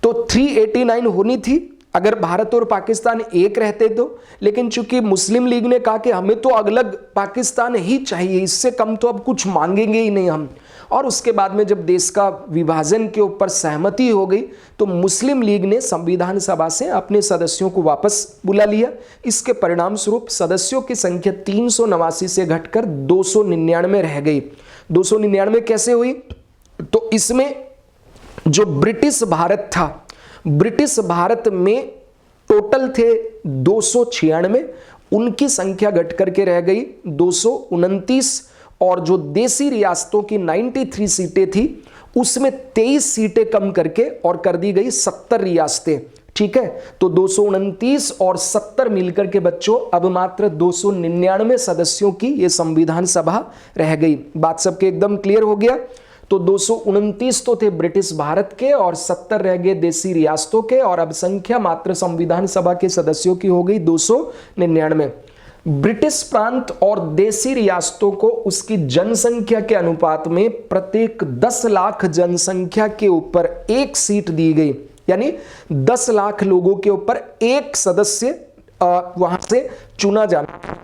Speaker 1: तो 389 होनी थी अगर भारत और पाकिस्तान एक रहते तो, लेकिन चूंकि मुस्लिम लीग ने कहा कि हमें तो अलग पाकिस्तान ही चाहिए, इससे कम तो अब कुछ मांगेंगे ही नहीं हम, और उसके बाद में जब देश का विभाजन के ऊपर सहमति हो गई तो मुस्लिम लीग ने संविधान सभा से अपने सदस्यों को वापस बुला लिया। इसके परिणाम स्वरूप सदस्यों की संख्या 389 से घटकर 299 रह गई। 299 कैसे हुई? तो इसमें जो ब्रिटिश भारत था, ब्रिटिश भारत में टोटल थे 296, उनकी संख्या घट करके रह गई 229, और जो देसी रियासतों की 93 सीटें थी उसमें 23 सीटें कम करके और कर दी गई 70 रियासतें। ठीक है, तो 229 और 70 मिलकर के बच्चों अब मात्र 299 सदस्यों की ये संविधान सभा रह गई। बात सबके एकदम क्लियर हो गया। तो 229 तो थे ब्रिटिश भारत के और 70 रह गए देसी रियासतों के, और अब संख्या मात्र संविधान सभा के सदस्यों की हो गई 299। ब्रिटिश प्रांत और देसी रियासतों को उसकी जनसंख्या के अनुपात में प्रत्येक 10 लाख जनसंख्या के ऊपर एक सीट दी गई, यानी 10 लाख लोगों के ऊपर एक सदस्य वहां से चुना जाना।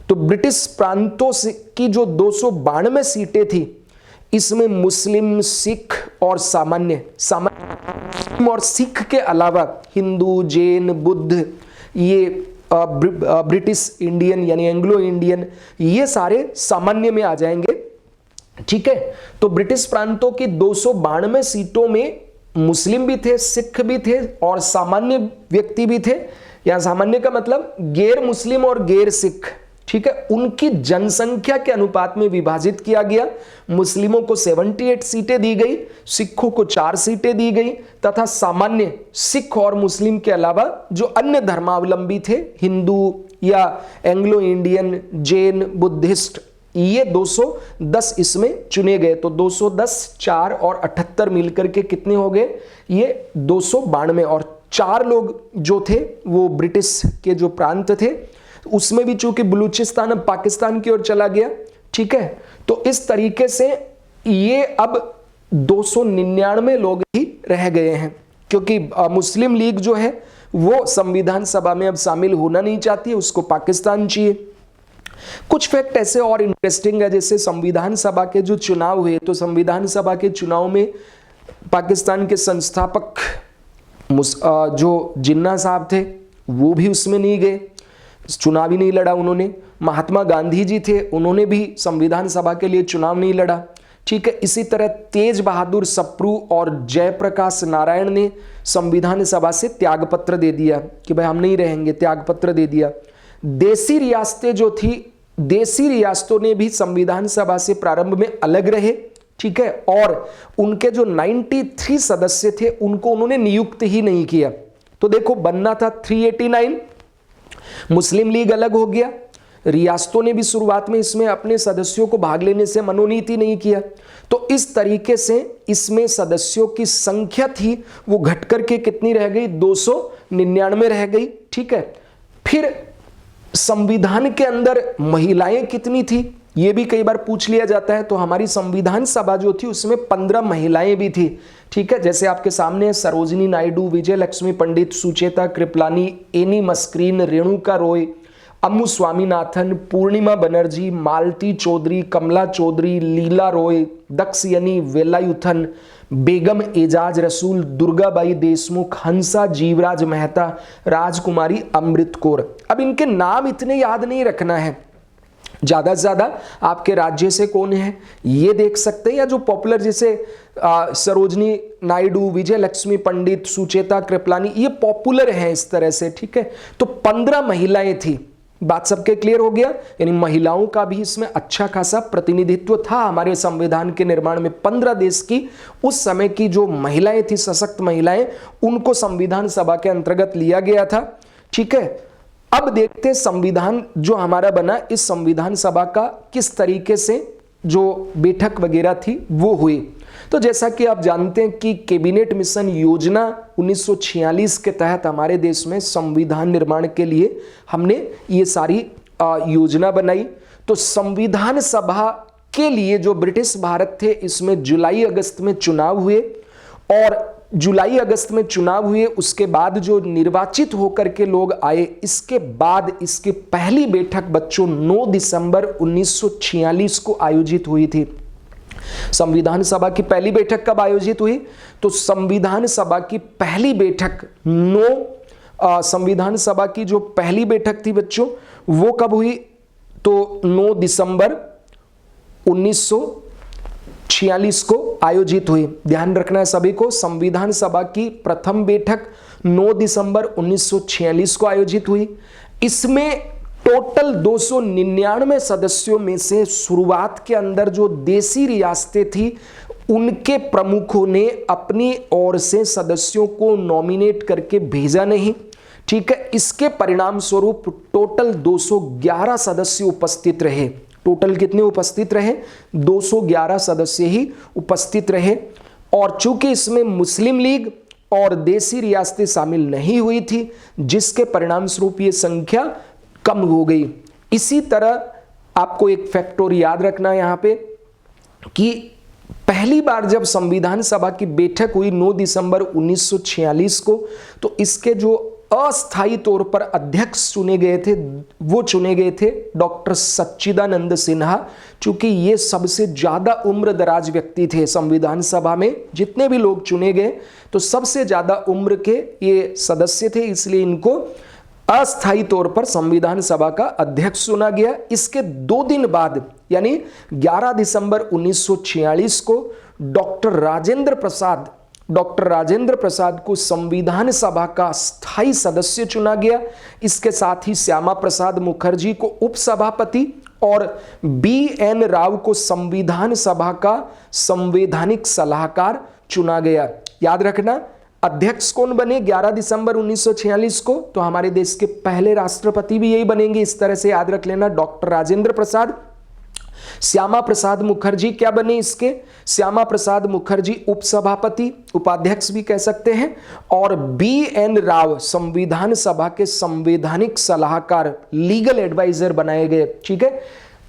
Speaker 1: तो ब्रिटिश प्रांतों से की जो 292 सीटें थी, इसमें मुस्लिम, सिख और सामान्य और सिख के अलावा हिंदू, जैन, बुद्ध, ये ब्रिटिश इंडियन यानी एंग्लो इंडियन, ये सारे सामान्य में आ जाएंगे। ठीक है, तो ब्रिटिश प्रांतों की 292 सीटों में मुस्लिम भी थे, सिख भी थे और सामान्य व्यक्ति भी थे। यहां सामान्य का मतलब गैर मुस्लिम और गैर सिख, ठीक है, उनकी जनसंख्या के अनुपात में विभाजित किया गया। मुस्लिमों को 78 सीटें दी गई, सिखों को 4 सीटें दी गई, तथा सामान्य सिख और मुस्लिम के अलावा जो अन्य धर्मावलंबी थे, हिंदू या एंग्लो इंडियन, जैन, बुद्धिस्ट, ये 210 इसमें चुने गए। तो 210, 4 और 78 मिलकर के कितने हो गए? ये 292। और 4 लोग जो थे वो ब्रिटिश के जो प्रांत थे, उसमें भी चूंकि बलूचिस्तान अब पाकिस्तान की ओर चला गया। ठीक है, तो इस तरीके से ये अब 299 लोग ही रह गए हैं, क्योंकि मुस्लिम लीग जो है वो संविधान सभा में अब शामिल होना नहीं चाहती, उसको पाकिस्तान चाहिए। कुछ फैक्ट ऐसे और इंटरेस्टिंग है, जैसे संविधान सभा के जो चुनाव हुए, तो संविधान सभा के चुनाव में पाकिस्तान के संस्थापक जो जिन्ना साहब थे वो भी उसमें नहीं गए, चुनाव ही नहीं लड़ा उन्होंने। महात्मा गांधी जी थे, उन्होंने भी संविधान सभा के लिए चुनाव नहीं लड़ा। ठीक है, इसी तरह तेज बहादुर सप्रू और जयप्रकाश नारायण ने संविधान सभा से त्यागपत्र दे दिया कि भाई हम नहीं रहेंगे, त्यागपत्र दे दिया। देसी रियासतें जो थी, देसी रियासतों ने भी संविधान सभा से प्रारंभ में अलग रहे। ठीक है, और उनके जो 93 सदस्य थे उनको उन्होंने नियुक्त ही नहीं किया। तो देखो, बनना था 389, मुस्लिम लीग अलग हो गया, रियासतों ने भी शुरुआत में इसमें अपने सदस्यों को भाग लेने से मनोनीत नहीं किया। तो इस तरीके से इसमें सदस्यों की संख्या थी वो घट करके कितनी रह गई? 299 रह गई। ठीक है, फिर संविधान के अंदर महिलाएं कितनी थी ये भी कई बार पूछ लिया जाता है। तो हमारी संविधान सभा जो थी उसमें 15 महिलाएं भी थी। ठीक है, जैसे आपके सामने सरोजिनी नायडू, विजय लक्ष्मी पंडित, सुचेता कृपलानी, एनी मस्क्रीन, रेणुका रॉय, अम्मू स्वामीनाथन, पूर्णिमा बनर्जी, मालती चौधरी, कमला चौधरी, लीला रॉय, दक्षयनी वेलायुथन, बेगम एजाज रसूल, दुर्गाबाई देशमुख, हंसा जीवराज मेहता, राजकुमारी अमृत कौर। अब इनके नाम इतने याद नहीं रखना है, ज्यादा से ज्यादा आपके राज्य से कौन है ये देख सकते हैं, या जो पॉपुलर जैसे सरोजनी नायडू, विजय लक्ष्मी पंडित, सुचेता कृपलानी, ये पॉपुलर हैं इस तरह से। ठीक है, तो 15 महिलाएं थी। बात सबके क्लियर हो गया, यानी महिलाओं का भी इसमें अच्छा खासा प्रतिनिधित्व था हमारे संविधान के निर्माण में। 15 देश की उस समय की जो महिलाएं थी, सशक्त महिलाएं, उनको संविधान सभा के अंतर्गत लिया गया था। ठीक है, अब देखते हैं संविधान जो हमारा बना, इस संविधान सभा का किस तरीके से जो बैठक वगैरह थी वो हुई। तो जैसा कि आप जानते हैं कि कैबिनेट मिशन योजना 1946 के तहत हमारे देश में संविधान निर्माण के लिए हमने ये सारी योजना बनाई। तो संविधान सभा के लिए जो ब्रिटिश भारत थे, इसमें जुलाई अगस्त में चुनाव हुए, और जुलाई अगस्त में चुनाव हुए, उसके बाद जो निर्वाचित होकर के लोग आए, इसके बाद इसकी पहली बैठक बच्चों 9 दिसंबर 1946 को आयोजित हुई थी। संविधान सभा की पहली बैठक कब आयोजित हुई? तो संविधान सभा की पहली बैठक संविधान सभा की जो पहली बैठक थी बच्चों, वो कब हुई? तो 9 दिसंबर 1946 को आयोजित हुई। ध्यान रखना है सभी को, संविधान सभा की प्रथम बैठक 9 दिसंबर 1946 को आयोजित हुई। इसमें टोटल 299 सदस्यों में से शुरुआत के अंदर जो देसी रियासतें थी, उनके प्रमुखों ने अपनी ओर से सदस्यों को नॉमिनेट करके भेजा नहीं। ठीक है, इसके परिणाम स्वरूप टोटल 211 सदस्य उपस्थित रहे। टोटल कितने उपस्थित रहे? 211 सदस्य ही उपस्थित रहे। और चूंकि इसमें मुस्लिम लीग और देसी रियासतें शामिल नहीं हुई थी, जिसके परिणाम स्वरूप ये संख्या कम हो गई। इसी तरह आपको एक फैक्टर याद रखना यहां पे कि पहली बार जब संविधान सभा की बैठक हुई 9 दिसंबर 1946 को, तो इसके जो अस्थायी तौर पर अध्यक्ष चुने गए थे वो चुने गए थे डॉक्टर सच्चिदानंद सिन्हा। चूंकि ये सबसे ज्यादा उम्र दराज व्यक्ति थे संविधान सभा में, जितने भी लोग चुने गए तो सबसे ज्यादा उम्र के ये सदस्य थे, इसलिए इनको अस्थायी तौर पर संविधान सभा का अध्यक्ष चुना गया। इसके 2 दिन बाद यानी 11 दिसंबर 1946 को डॉक्टर राजेंद्र प्रसाद को संविधान सभा का स्थायी सदस्य चुना गया। इसके साथ ही श्यामा प्रसाद मुखर्जी को उपसभापति और BN राव को संविधान सभा का संवैधानिक सलाहकार चुना गया। याद रखना, अध्यक्ष कौन बने 11 दिसंबर 1946 को? तो हमारे देश के पहले राष्ट्रपति भी यही बनेंगे, इस तरह से याद रख लेना, डॉक्टर राजेंद्र प्रसाद। श्यामा प्रसाद मुखर्जी क्या बने इसके? श्यामा प्रसाद मुखर्जी उपसभापति, उपाध्यक्ष भी कह सकते हैं, और BN राव संविधान सभा के संवैधानिक सलाहकार, लीगल एडवाइजर बनाए गए। ठीक है,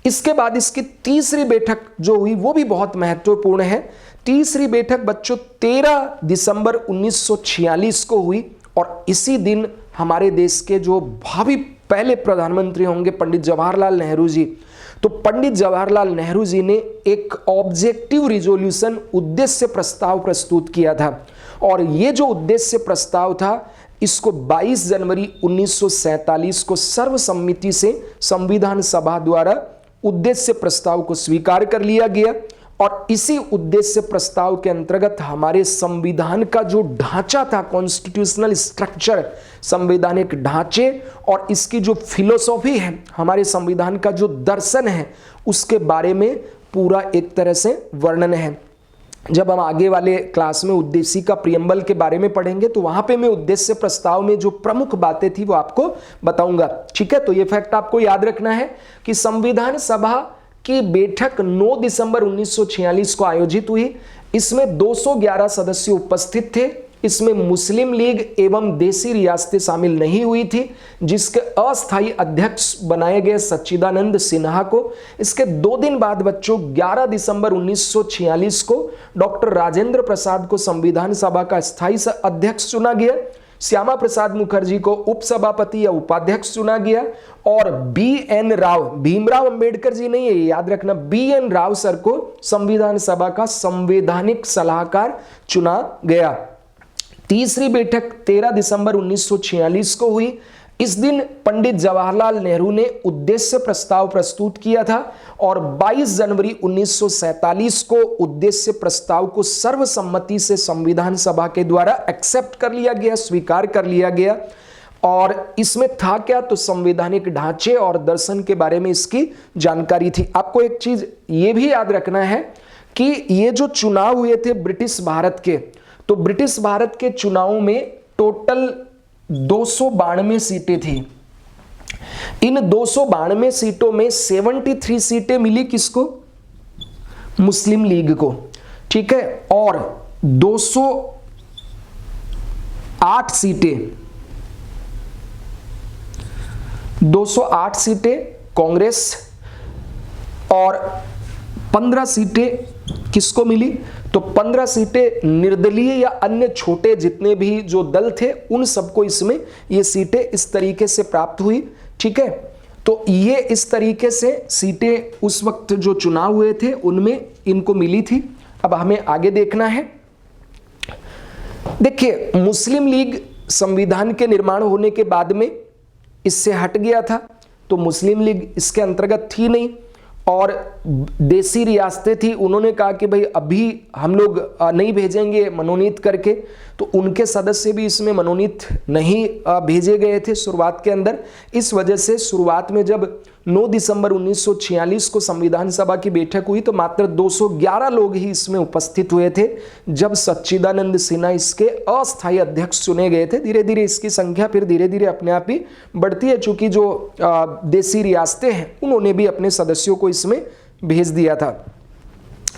Speaker 1: इसके बाद इसकी तीसरी बैठक जो हुई वो भी बहुत महत्वपूर्ण है। तीसरी बैठक बच्चों 13 दिसंबर 1946 को हुई, और इसी दिन हमारे देश के जो भावी पहले प्रधानमंत्री होंगे पंडित जवाहरलाल नेहरू जी, तो पंडित जवाहरलाल नेहरू जी ने एक ऑब्जेक्टिव रिजोल्यूशन उद्देश्य प्रस्ताव प्रस्तुत किया था। और ये जो उद्देश्य प्रस्ताव था, इसको 22 जनवरी 1947 को सर्वसम्मति से संविधान सभा द्वारा उद्देश्य प्रस्ताव को स्वीकार कर लिया गया। और इसी उद्देश्य प्रस्ताव के अंतर्गत हमारे संविधान का जो ढांचा था, कॉन्स्टिट्यूशनल स्ट्रक्चर, संवैधानिक ढांचे, और इसकी जो फिलोसॉफी है, हमारे संविधान का जो दर्शन है, उसके बारे में पूरा एक तरह से वर्णन है। जब हम आगे वाले क्लास में उद्देश्य का प्रियम्बल के बारे में पढ़ेंगे तो वहां पे मैं उद्देश्य प्रस्ताव में जो प्रमुख बातें थी वो आपको बताऊंगा। ठीक है, तो ये फैक्ट आपको याद रखना है कि संविधान सभा की बैठक 9 दिसंबर 1946 को आयोजित हुई। इसमें 211 सदस्य उपस्थित थे। इसमें मुस्लिम लीग एवं देसी रियासतें शामिल नहीं हुई थी, जिसके अस्थायी अध्यक्ष बनाए गए सच्चिदानंद सिन्हा को। इसके 2 दिन बाद बच्चों 11 दिसंबर 1946 को डॉक्टर राजेंद्र प्रसाद को संविधान सभा का स्थायी अध्यक्ष चुना गया। श्यामा प्रसाद मुखर्जी को उपसभापति या उपाध्यक्ष चुना गया, और BN राव, भीमराव अंबेडकर जी नहीं है, याद रखना, BN राव सर को संविधान सभा का संवैधानिक सलाहकार चुना गया। तीसरी बैठक 13 दिसंबर 1946 को हुई। इस दिन पंडित जवाहरलाल नेहरू ने उद्देश्य प्रस्ताव प्रस्तुत किया था, और 22 जनवरी 1947 को उद्देश्य प्रस्ताव को सर्वसम्मति से संविधान सभा के द्वारा एक्सेप्ट कर लिया गया, स्वीकार कर लिया गया। और इसमें था क्या? तो संवैधानिक ढांचे और दर्शन के बारे में इसकी जानकारी थी। आपको एक चीज ये भी याद रखना है कि ये जो चुनाव हुए थे ब्रिटिश भारत के, तो ब्रिटिश भारत के चुनाव में टोटल 292 सीटें थी। इन 292 सीटों में 73 सीटें मिली किसको? मुस्लिम लीग को। ठीक है, और 208 सीटें कांग्रेस, और 15 सीटें किसको मिली? तो 15 सीटें निर्दलीय या अन्य छोटे जितने भी जो दल थे उन सबको इसमें ये सीटें इस तरीके से प्राप्त हुई। ठीक है, तो ये इस तरीके से सीटें उस वक्त जो चुनाव हुए थे उनमें इनको मिली थी। अब हमें आगे देखना है। देखिए, मुस्लिम लीग संविधान के निर्माण होने के बाद में इससे हट गया था, तो मुस्लिम लीग इसके अंतर्गत थी नहीं, और देसी रियासतें थी, उन्होंने कहा कि भाई अभी हम लोग नहीं भेजेंगे मनोनीत करके, तो उनके सदस्य भी इसमें मनोनीत नहीं भेजे गए थे शुरुआत के अंदर। इस वजह से शुरुआत में जब 9 दिसंबर 1946 को संविधान सभा की बैठक हुई तो मात्र 211 लोग ही इसमें उपस्थित हुए थे, जब सच्चिदानंद सिन्हा इसके अस्थायी अध्यक्ष चुने गए थे। धीरे धीरे इसकी संख्या फिर धीरे धीरे अपने आप ही बढ़ती है, चूंकि जो देसी रियासतें हैं उन्होंने भी अपने सदस्यों को इसमें भेज दिया था।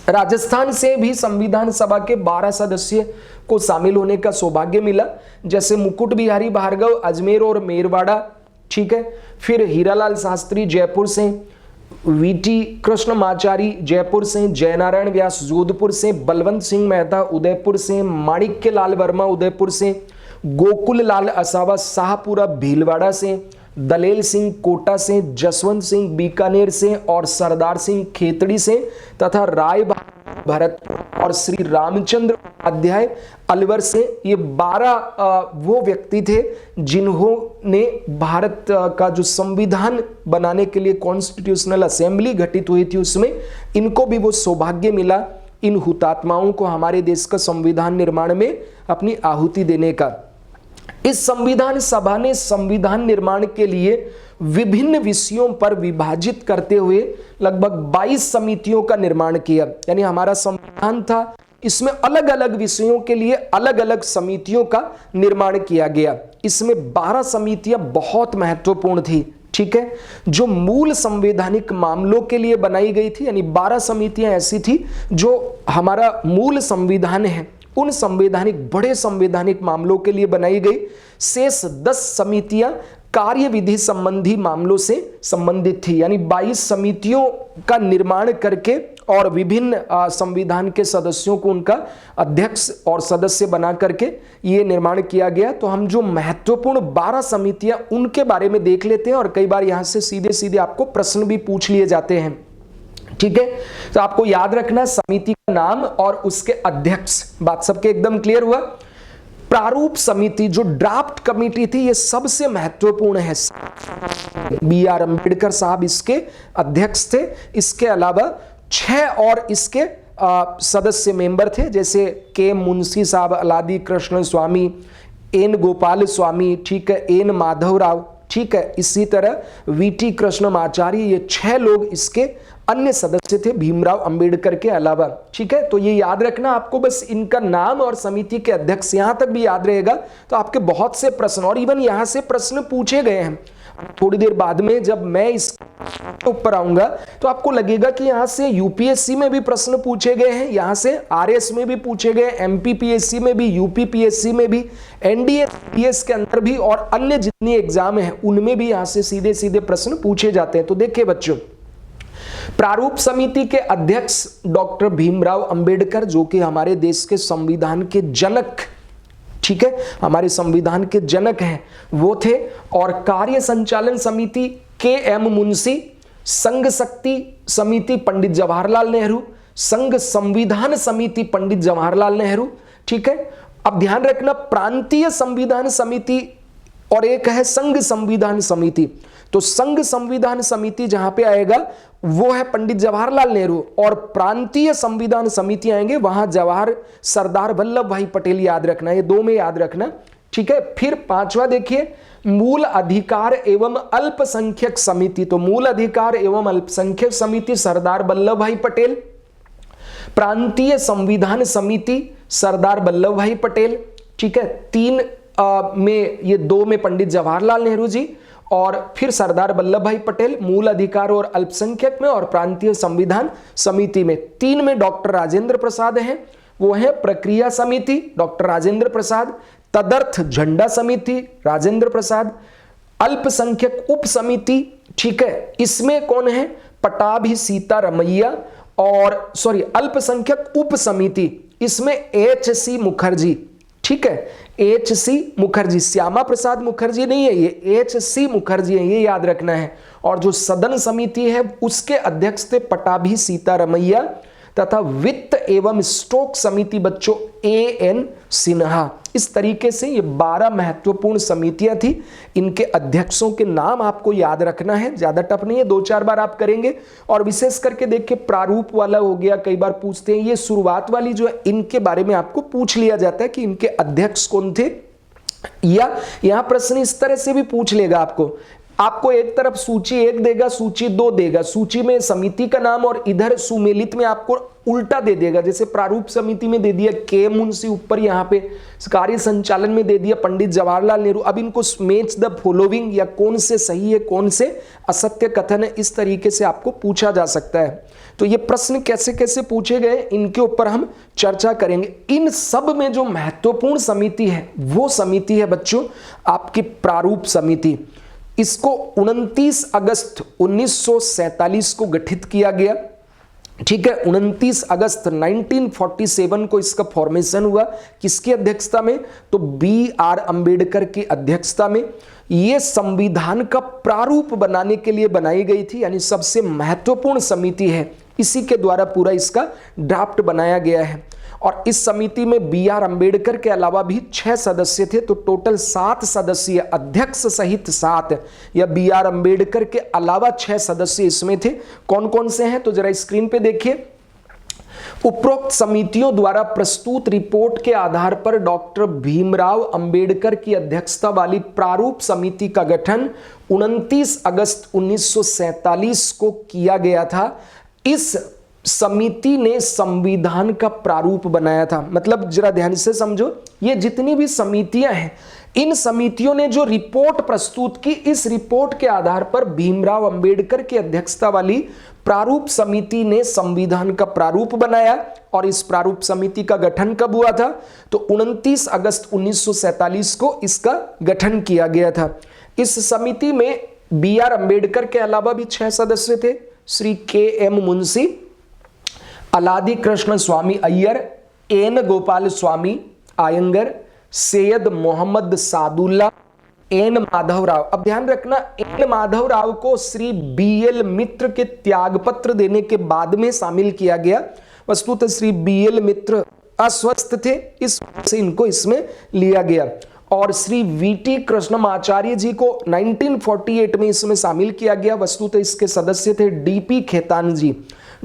Speaker 1: राजस्थान से भी संविधान सभा के 12 सदस्य को शामिल होने का सौभाग्य मिला, जैसे मुकुट बिहारी भार्गव अजमेर और मेरवाड़ा, ठीक है। फिर हीरालाल शास्त्री जयपुर से, वीटी कृष्णमाचारी जयपुर से, जयनारायण व्यास जोधपुर से, बलवंत सिंह मेहता उदयपुर से, माणिक्य लाल वर्मा उदयपुर से, गोकुल लाल असावा शाहपुरा भीलवाड़ा से, दलेल सिंह कोटा से, जसवंत सिंह बीकानेर से और सरदार सिंह खेतड़ी से, तथा राय भरतपुर और श्री रामचंद्र उपाध्याय अलवर से। ये 12 वो व्यक्ति थे जिन्होंने भारत का जो संविधान बनाने के लिए कॉन्स्टिट्यूशनल असेंबली गठित हुई थी उसमें इनको भी वो सौभाग्य मिला, इन हुतात्माओं को हमारे देश का संविधान निर्माण में अपनी आहुति देने का। इस संविधान सभा ने संविधान निर्माण के लिए विभिन्न विषयों पर विभाजित करते हुए लगभग 22 समितियों का निर्माण किया। यानी हमारा संविधान था, इसमें अलग अलग विषयों के लिए अलग अलग समितियों का निर्माण किया गया। इसमें 12 समितियां बहुत महत्वपूर्ण थी, ठीक है, जो मूल संवैधानिक मामलों के लिए बनाई गई थी। यानी 12 समितियां ऐसी थी जो हमारा मूल संविधान है उन संवैधानिक बड़े संवैधानिक मामलों के लिए बनाई गई। शेष 10 समितियां कार्य विधि संबंधी मामलों से संबंधित थी। यानी 22 समितियों का निर्माण करके और विभिन्न संविधान के सदस्यों को उनका अध्यक्ष और सदस्य बना करके ये निर्माण किया गया। तो हम जो महत्वपूर्ण 12 समितियां उनके बारे में देख लेते हैं और कई बार यहां से सीधे सीधे आपको प्रश्न भी पूछ लिए जाते हैं, ठीक है। तो आपको याद रखना समिति का नाम और उसके अध्यक्ष। बात सबके एकदम क्लियर हुआ। प्रारूप समिति जो ड्राफ्ट कमेटी थी ये सबसे महत्वपूर्ण है। BR अम्बेडकर साहब इसके अध्यक्ष थे। इसके अलावा 6 और इसके सदस्य मेंबर थे, जैसे के मुंशी साहब, अलादी कृष्ण स्वामी, एन गोपाल स्वामी, ठीक है, एन माधवराव, ठीक है। इसी तरह वीटी कृष्णमाचारी, ये 6 लोग इसके अन्य सदस्य थे भीमराव अंबेडकर के अलावा, ठीक है। तो ये याद रखना आपको, बस इनका नाम और समिति के अध्यक्ष यहां तक भी याद रहेगा तो आपके बहुत से प्रश्न, और इवन यहां से प्रश्न पूछे गए हैं। थोड़ी देर बाद में जब मैं इस ऊपर आऊंगा तो आपको लगेगा कि यहां से यूपीएससी में भी प्रश्न पूछे गए हैं, यहां से आरएस में भी पूछे गए, एमपीपीएससी में भी, यूपीपीएससी में भी, एनडीए पीएस के अंदर भी और अन्य जितनी एग्जाम है उनमें भी यहां से सीधे सीधे प्रश्न पूछे जाते हैं। तो देखिए बच्चों, प्रारूप समिति के अध्यक्ष डॉक्टर भीमराव अंबेडकर, जो कि हमारे देश के संविधान के जनक, ठीक है, हमारे संविधान के जनक हैं, वो थे। और कार्य संचालन समिति KM मुंशी, संघ शक्ति समिति पंडित जवाहरलाल नेहरू, संघ संविधान समिति पंडित जवाहरलाल नेहरू, ठीक है। अब ध्यान रखना, प्रांतीय संविधान समिति और एक है संघ संविधान समिति। तो संघ संविधान समिति जहां पे आएगा वो है पंडित जवाहरलाल नेहरू, और प्रांतीय संविधान समिति आएंगे वहां सरदार वल्लभ भाई पटेल। याद रखना, ये 2 में याद रखना, ठीक है। फिर 5वां देखिए, मूल अधिकार एवं अल्पसंख्यक समिति। तो मूल अधिकार एवं अल्पसंख्यक समिति सरदार वल्लभ भाई पटेल। प्रांतीय संविधान समिति सरदार वल्लभ भाई पटेल, ठीक है। 3 में, ये 2 में पंडित जवाहरलाल नेहरू जी, और फिर सरदार वल्लभ भाई पटेल मूल अधिकार और अल्पसंख्यक में, और प्रांतीय संविधान समिति में। 3 में डॉक्टर राजेंद्र प्रसाद हैं, वो है प्रक्रिया समिति डॉक्टर राजेंद्र प्रसाद, तदर्थ झंडा समिति राजेंद्र प्रसाद, अल्पसंख्यक उप समिति, ठीक है, इसमें कौन है, पटाभी सीतारमैया, और अल्पसंख्यक उप समिति इसमें HC मुखर्जी, ठीक है, HC मुखर्जी, श्यामा प्रसाद मुखर्जी नहीं है, ये HC मुखर्जी है, ये याद रखना है। और जो सदन समिति है उसके अध्यक्ष थे पटाभी सीतारमैया, तथा वित्त एवं स्टॉक समिति बच्चों AN सिन्हा। इस तरीके से ये 12 महत्वपूर्ण समितियां थी। इनके अध्यक्षों के नाम आपको याद रखना है, ज्यादा टफ नहीं है, 2-4 बार आप करेंगे। और विशेष करके देखिए प्रारूप वाला हो गया, कई बार पूछते हैं, ये शुरुआत वाली जो है इनके बारे में आपको पूछ लिया जाता है कि इनके अध्यक्ष कौन थे। या यहां प्रश्न इस तरह से भी पूछ लेगा आपको एक तरफ सूची 1 देगा, सूची 2 देगा, सूची में समिति का नाम और इधर सुमेलित में आपको उल्टा दे देगा। जैसे प्रारूप समिति में दे दिया के मुंशी, ऊपर यहाँ पे कार्य संचालन में दे दिया पंडित जवाहरलाल नेहरू। अब इनको मैच द फॉलोइंग, या कौन से सही है कौन से असत्य कथन है, इस तरीके से आपको पूछा जा सकता है। तो ये प्रश्न कैसे कैसे पूछे गए इनके ऊपर हम चर्चा करेंगे। इन सब में जो महत्वपूर्ण समिति है वो समिति है बच्चों आपकी प्रारूप समिति। इसको 29 अगस्त 1947 को गठित किया गया। ठीक है, 29 अगस्त 1947 को इसका फॉर्मेशन हुआ। किसकी अध्यक्षता में? तो BR अम्बेडकर की अध्यक्षता में। ये संविधान का प्रारूप बनाने के लिए बनाई गई थी, यानी सबसे महत्वपूर्ण समिति है। इसी के द्वारा पूरा इसका ड्राफ्ट बनाया गया है। और इस समिति में BR अम्बेडकर के अलावा भी 6 सदस्य थे, तो टोटल 7 सदस्य, अध्यक्ष सहित 7, या BR अम्बेडकर के अलावा 6 सदस्य इसमें थे। कौन कौन से हैं तो जरा स्क्रीन पे देखिए। उपरोक्त समितियों द्वारा प्रस्तुत रिपोर्ट के आधार पर डॉक्टर भीमराव अंबेडकर की अध्यक्षता वाली प्रारूप समिति का गठन 29 अगस्त 1947 को किया गया था। इस समिति ने संविधान का प्रारूप बनाया था। मतलब जरा ध्यान से समझो, ये जितनी भी समितियां हैं, इन समितियों ने जो रिपोर्ट प्रस्तुत की, इस रिपोर्ट के आधार पर भीमराव अंबेडकर की अध्यक्षता वाली प्रारूप समिति ने संविधान का प्रारूप बनाया। और इस प्रारूप समिति का गठन कब हुआ था? तो 29 अगस्त 1947 को इसका गठन किया गया था। इस समिति में BR अम्बेडकर के अलावा भी 6 सदस्य थे। श्री KM मुंशी, अलादी कृष्ण स्वामी अय्यर, N गोपाल स्वामी आयंगर, सैयद मोहम्मद सादुल्ला, N माधवराव। अब ध्यान रखना, N माधवराव को श्री BL मित्र के त्यागपत्र देने के बाद में शामिल किया गया। वस्तुतः श्री BL मित्र अस्वस्थ थे, इस वजह से इनको इसमें लिया गया। और श्री VT कृष्णमाचार्य जी को 1948 में इसमें शामिल किया गया। वस्तुतः इसके सदस्य थे DP खेतान जी।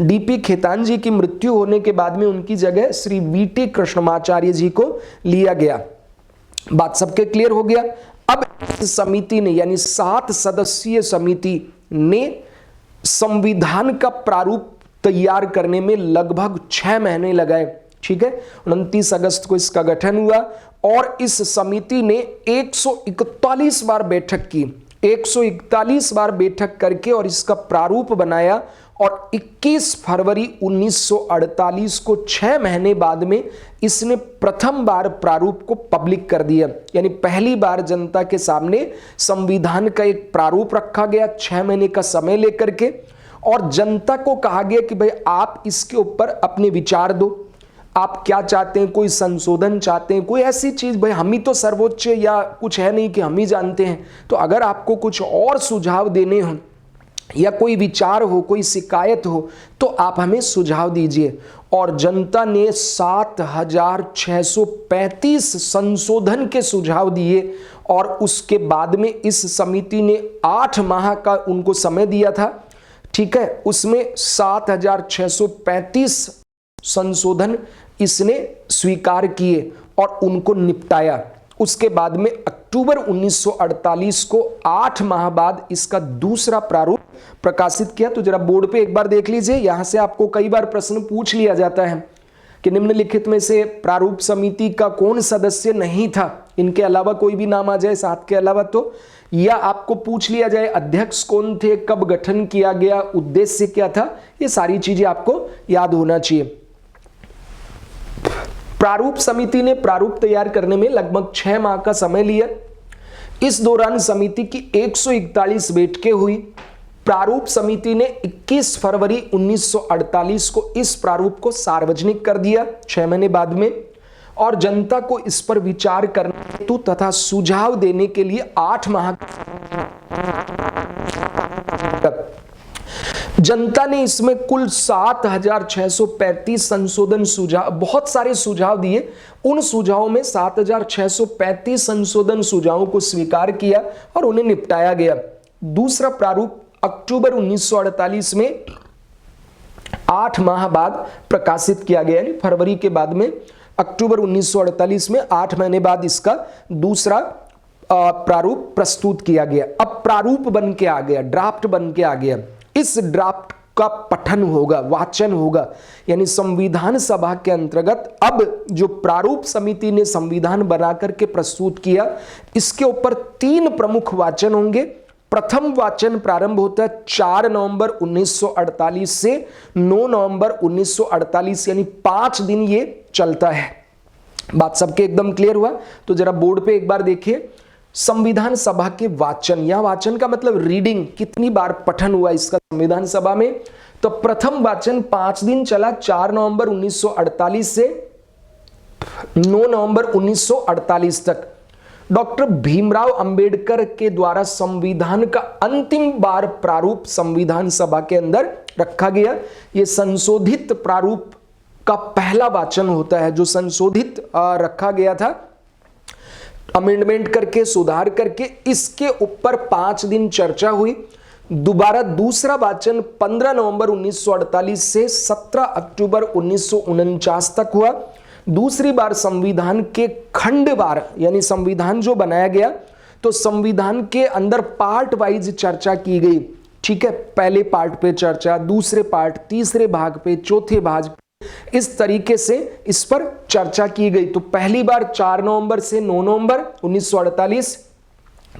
Speaker 1: DP खेतान जी की मृत्यु होने के बाद में उनकी जगह श्री VT कृष्णमाचार्य जी को लिया गया। बात सबके क्लियर हो गया। अब इस समिति ने, यानी 7 सदस्यीय समिति ने संविधान का प्रारूप तैयार करने में लगभग 6 महीने लगाए। ठीक है, 29 अगस्त को इसका गठन हुआ और इस समिति ने 141 बार बैठक की, 141 बार बैठक करके और इसका प्रारूप बनाया। और 21 फरवरी 1948 को 6 महीने बाद में इसने प्रथम बार प्रारूप को पब्लिक कर दिया। यानी पहली बार जनता के सामने संविधान का एक प्रारूप रखा गया 6 महीने का समय लेकर के, और जनता को कहा गया कि भाई आप इसके ऊपर अपने विचार दो, आप क्या चाहते हैं, कोई संशोधन चाहते हैं, कोई ऐसी चीज, भाई हम ही तो सर्वोच्च या कुछ है नहीं कि हम ही जानते हैं। तो अगर आपको कुछ और सुझाव देने हो या कोई विचार हो, कोई शिकायत हो, तो आप हमें सुझाव दीजिए। और जनता ने 7635 संशोधन के सुझाव दिए। और उसके बाद में इस समिति ने 8 माह का उनको समय दिया था। ठीक है, उसमें 7635 संशोधन इसने स्वीकार किए और उनको निपटाया। उसके बाद में अक्टूबर 1948 को 8 माह बाद इसका दूसरा प्रारूप प्रकाशित किया। तो जरा बोर्ड पे एक बार देख लीजिए, यहां से आपको कई बार प्रश्न पूछ लिया जाता है कि निम्नलिखित में से प्रारूप समिति का कौन सदस्य नहीं था, इनके अलावा कोई भी नाम आ जाए 7 के अलावा तो, या आपको पूछ लिया जाए अध्यक्ष कौन थे, कब गठन किया गया, उद्देश्य क्या था, ये सारी चीजें आपको याद होना चाहिए। प्रारूप समिति ने प्रारूप तैयार करने में लगभग 6 माह का समय लिया। इस दौरान समिति की 141 बैठकें हुई। प्रारूप समिति ने 21 फरवरी 1948 को इस प्रारूप को सार्वजनिक कर दिया 6 महीने बाद में, और जनता को इस पर विचार करने हेतु तथा सुझाव देने के लिए 8 माह जनता ने इसमें कुल 7,635 संशोधन सुझाव, बहुत सारे सुझाव दिए। उन सुझावों में 7,635 संशोधन सुझावों को स्वीकार किया और उन्हें निपटाया गया। दूसरा प्रारूप अक्टूबर 1948 में 8 माह बाद प्रकाशित किया गया, यानी फरवरी के बाद में अक्टूबर 1948 में 8 महीने बाद इसका दूसरा प्रारूप प्रस्तुत किया गया। अब प्रारूप बन के आ गया, ड्राफ्ट बन के आ गया। इस ड्राफ्ट का पठन होगा, वाचन होगा, यानी संविधान सभा के अंतर्गत अब जो प्रारूप समिति ने संविधान बना करके प्रस्तुत किया, इसके ऊपर 3 प्रमुख वाचन होंगे। प्रथम वाचन प्रारंभ होता है 4 नवंबर 1948 से 9 नवंबर 1948, यानी 5 दिन ये चलता है। बात सबके एकदम क्लियर हुआ? तो जरा बोर्ड पे एक बार देखिए, संविधान सभा के वाचन, या वाचन का मतलब रीडिंग, कितनी बार पठन हुआ इसका संविधान सभा में। तो प्रथम वाचन 5 दिन चला, 4 नवंबर 1948 से 9 नवंबर 1948 तक। डॉक्टर भीमराव अंबेडकर के द्वारा संविधान का अंतिम बार प्रारूप संविधान सभा के अंदर रखा गया। यह संशोधित प्रारूप का पहला वाचन होता है, जो संशोधित रखा गया था, अमेंडमेंट करके, सुधार करके। इसके ऊपर 5 दिन चर्चा हुई। दोबारा दूसरा वाचन 15 नवंबर 1948 से 17 अक्टूबर 1949 तक हुआ। दूसरी बार संविधान के खंडवार, यानी संविधान जो बनाया गया, तो संविधान के अंदर पार्ट वाइज चर्चा की गई। ठीक है, पहले पार्ट पे चर्चा, दूसरे पार्ट, तीसरे भाग पे, चौथे भाग, इस तरीके से इस पर चर्चा की गई। तो पहली बार 4 नवंबर से 9 नवंबर 1948,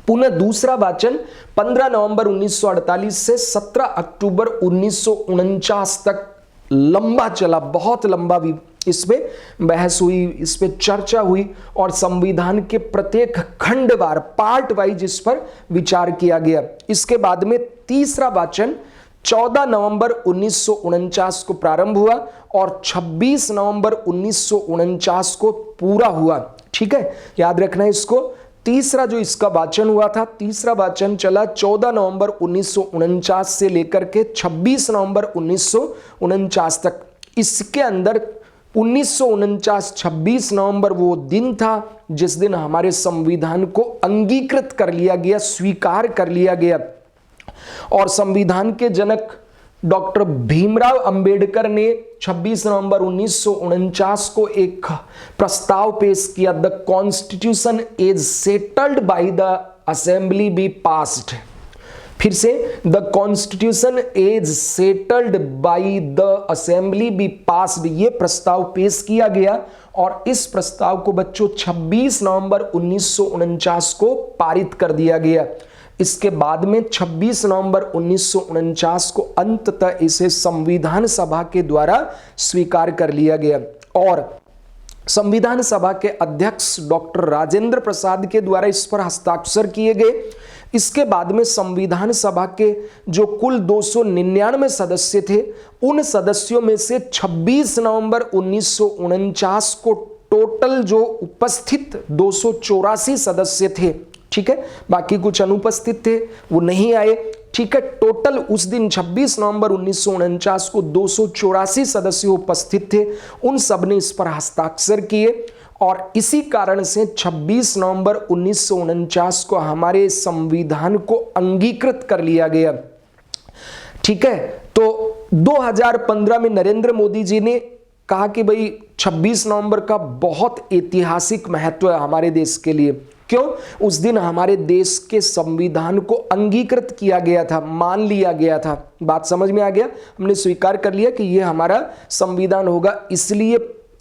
Speaker 1: पुनः दूसरा वाचन 15 नवंबर 1948 से 17 अक्टूबर 1949 तक लंबा चला, बहुत लंबा भी इस पे बहस हुई, इस पे चर्चा हुई और संविधान के प्रत्येक खंडवार, पार्ट वाइज इस पर विचार किया गया। इसके बाद में तीसरा वाचन 14 नवंबर 1949 को प्रारंभ हुआ और 26 नवंबर 1949 को पूरा हुआ। ठीक है, याद रखना है इसको। तीसरा जो इसका वाचन हुआ था, तीसरा वाचन चला 14 नवंबर 1949 से लेकर के 26 नवंबर 1949 तक। इसके अंदर 1949 26 नवंबर वो दिन था जिस दिन हमारे संविधान को अंगीकृत कर लिया गया, स्वीकार कर लिया गया। और संविधान के जनक डॉक्टर भीमराव अंबेडकर ने 26 नवंबर 1949 को एक प्रस्ताव पेश किया, the constitution is settled by the assembly be passed. फिर से, the constitution is settled by the assembly be passed, ये प्रस्ताव पेश किया गया और इस प्रस्ताव को बच्चों 26 नवंबर 1949 को पारित कर दिया गया। इसके बाद में 26 नवंबर 1949 को अंततः इसे संविधान सभा के द्वारा स्वीकार कर लिया गया और संविधान सभा के अध्यक्ष डॉक्टर राजेंद्र प्रसाद के द्वारा इस पर हस्ताक्षर किए गए। इसके बाद में संविधान सभा के जो कुल 299 सदस्य थे, उन सदस्यों में से 26 नवंबर 1949 को टोटल जो उपस्थित 284 सदस्य थे, ठीक है, बाकी कुछ अनुपस्थित थे, वो नहीं आए। ठीक है, टोटल उस दिन 26 नवंबर 1949 को 284 सदस्य उपस्थित थे, उन सब ने इस पर हस्ताक्षर किए और इसी कारण से 26 नवंबर 1949 को हमारे संविधान को अंगीकृत कर लिया गया। ठीक है, तो 2015 में नरेंद्र मोदी जी ने कहा कि भाई 26 नवंबर का बहुत ऐतिहासिक महत्व है हमारे देश के लिए। क्यों? उस दिन हमारे देश के संविधान को अंगीकृत किया गया था, मान लिया गया था। बात समझ में आ गया? हमने स्वीकार कर लिया कि यह हमारा संविधान होगा, इसलिए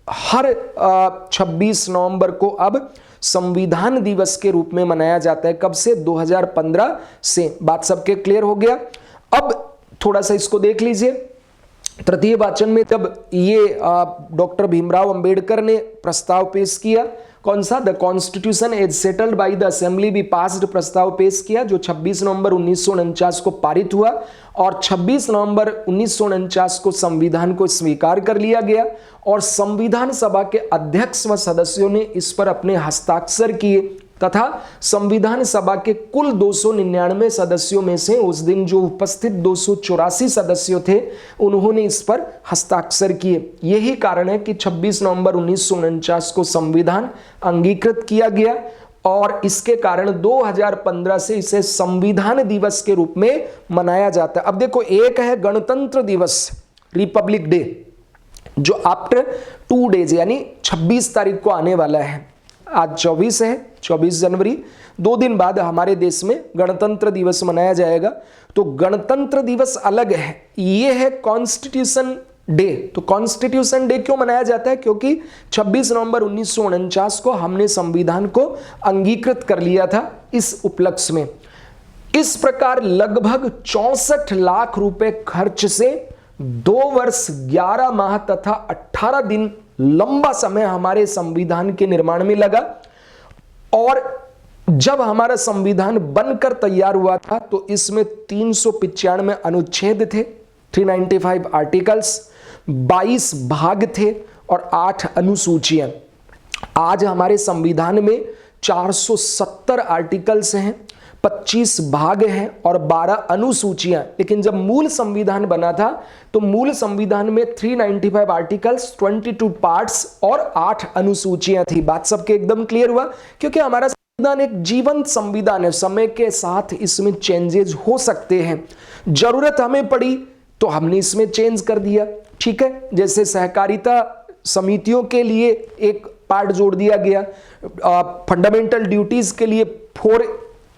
Speaker 1: हर 26 नवंबर को अब संविधान दिवस के रूप में मनाया जाता है। कब से? 2015 से। बात सबके क्लियर हो गया? अब थोड़ा सा इसको देख लीजिए। तृतीय वाचन में जब ये डॉक्टर भीमराव अंबेडकर ने प्रस्ताव पेश किया, कौन सा? The constitution is settled by the assembly be passed प्रस्ताव पेश किया, जो 26 नवंबर 1949 को पारित हुआ और 26 नवंबर 1949 को संविधान को स्वीकार कर लिया गया और संविधान सभा के अध्यक्ष व सदस्यों ने इस पर अपने हस्ताक्षर किए। तथा संविधान सभा के कुल 299 सदस्यों में से उस दिन जो उपस्थित 284 सदस्य थे उन्होंने इस पर हस्ताक्षर किए। यही कारण है कि 26 नवंबर 1949 को संविधान अंगीकृत किया गया और इसके कारण 2015 से इसे संविधान दिवस के रूप में मनाया जाता है। अब देखो, एक है गणतंत्र दिवस, रिपब्लिक डे, जो आफ्टर 2 डेज यानी 26 तारीख को आने वाला है। आज 24 है, 24 जनवरी, 2 दिन बाद हमारे देश में गणतंत्र दिवस मनाया जाएगा। तो गणतंत्र दिवस अलग है, ये है कॉन्स्टिट्यूशन डे। तो कॉन्स्टिट्यूशन डे क्यों मनाया जाता है? क्योंकि 26 नवंबर 1949 को हमने संविधान को अंगीकृत कर लिया था इस उपलक्ष्य में। इस प्रकार लगभग 64 लाख रुपए खर्च से 2 वर्ष 11 माह तथा 18 दिन लंबा समय हमारे संविधान के निर्माण में लगा। और जब हमारा संविधान बनकर तैयार हुआ था तो इसमें 395 अनुच्छेद थे, 395 आर्टिकल्स, 22 भाग थे और 8 अनुसूचियां। आज हमारे संविधान में 470 आर्टिकल्स हैं, 25 भाग हैं और 12 अनुसूचियां। लेकिन जब मूल संविधान बना था तो मूल संविधान में 395 आर्टिकल्स, 22 पार्ट्स और 8 अनुसूचियां थी। बात सबके एकदम क्लियर हुआ? क्योंकि हमारा संविधान एक जीवंत संविधान है, समय के साथ इसमें चेंजेस हो सकते हैं। जरूरत हमें पड़ी तो हमने इसमें चेंज कर दिया, ठीक है। जैसे सहकारिता समितियों के लिए एक पार्ट जोड़ दिया गया, फंडामेंटल ड्यूटीज के लिए 4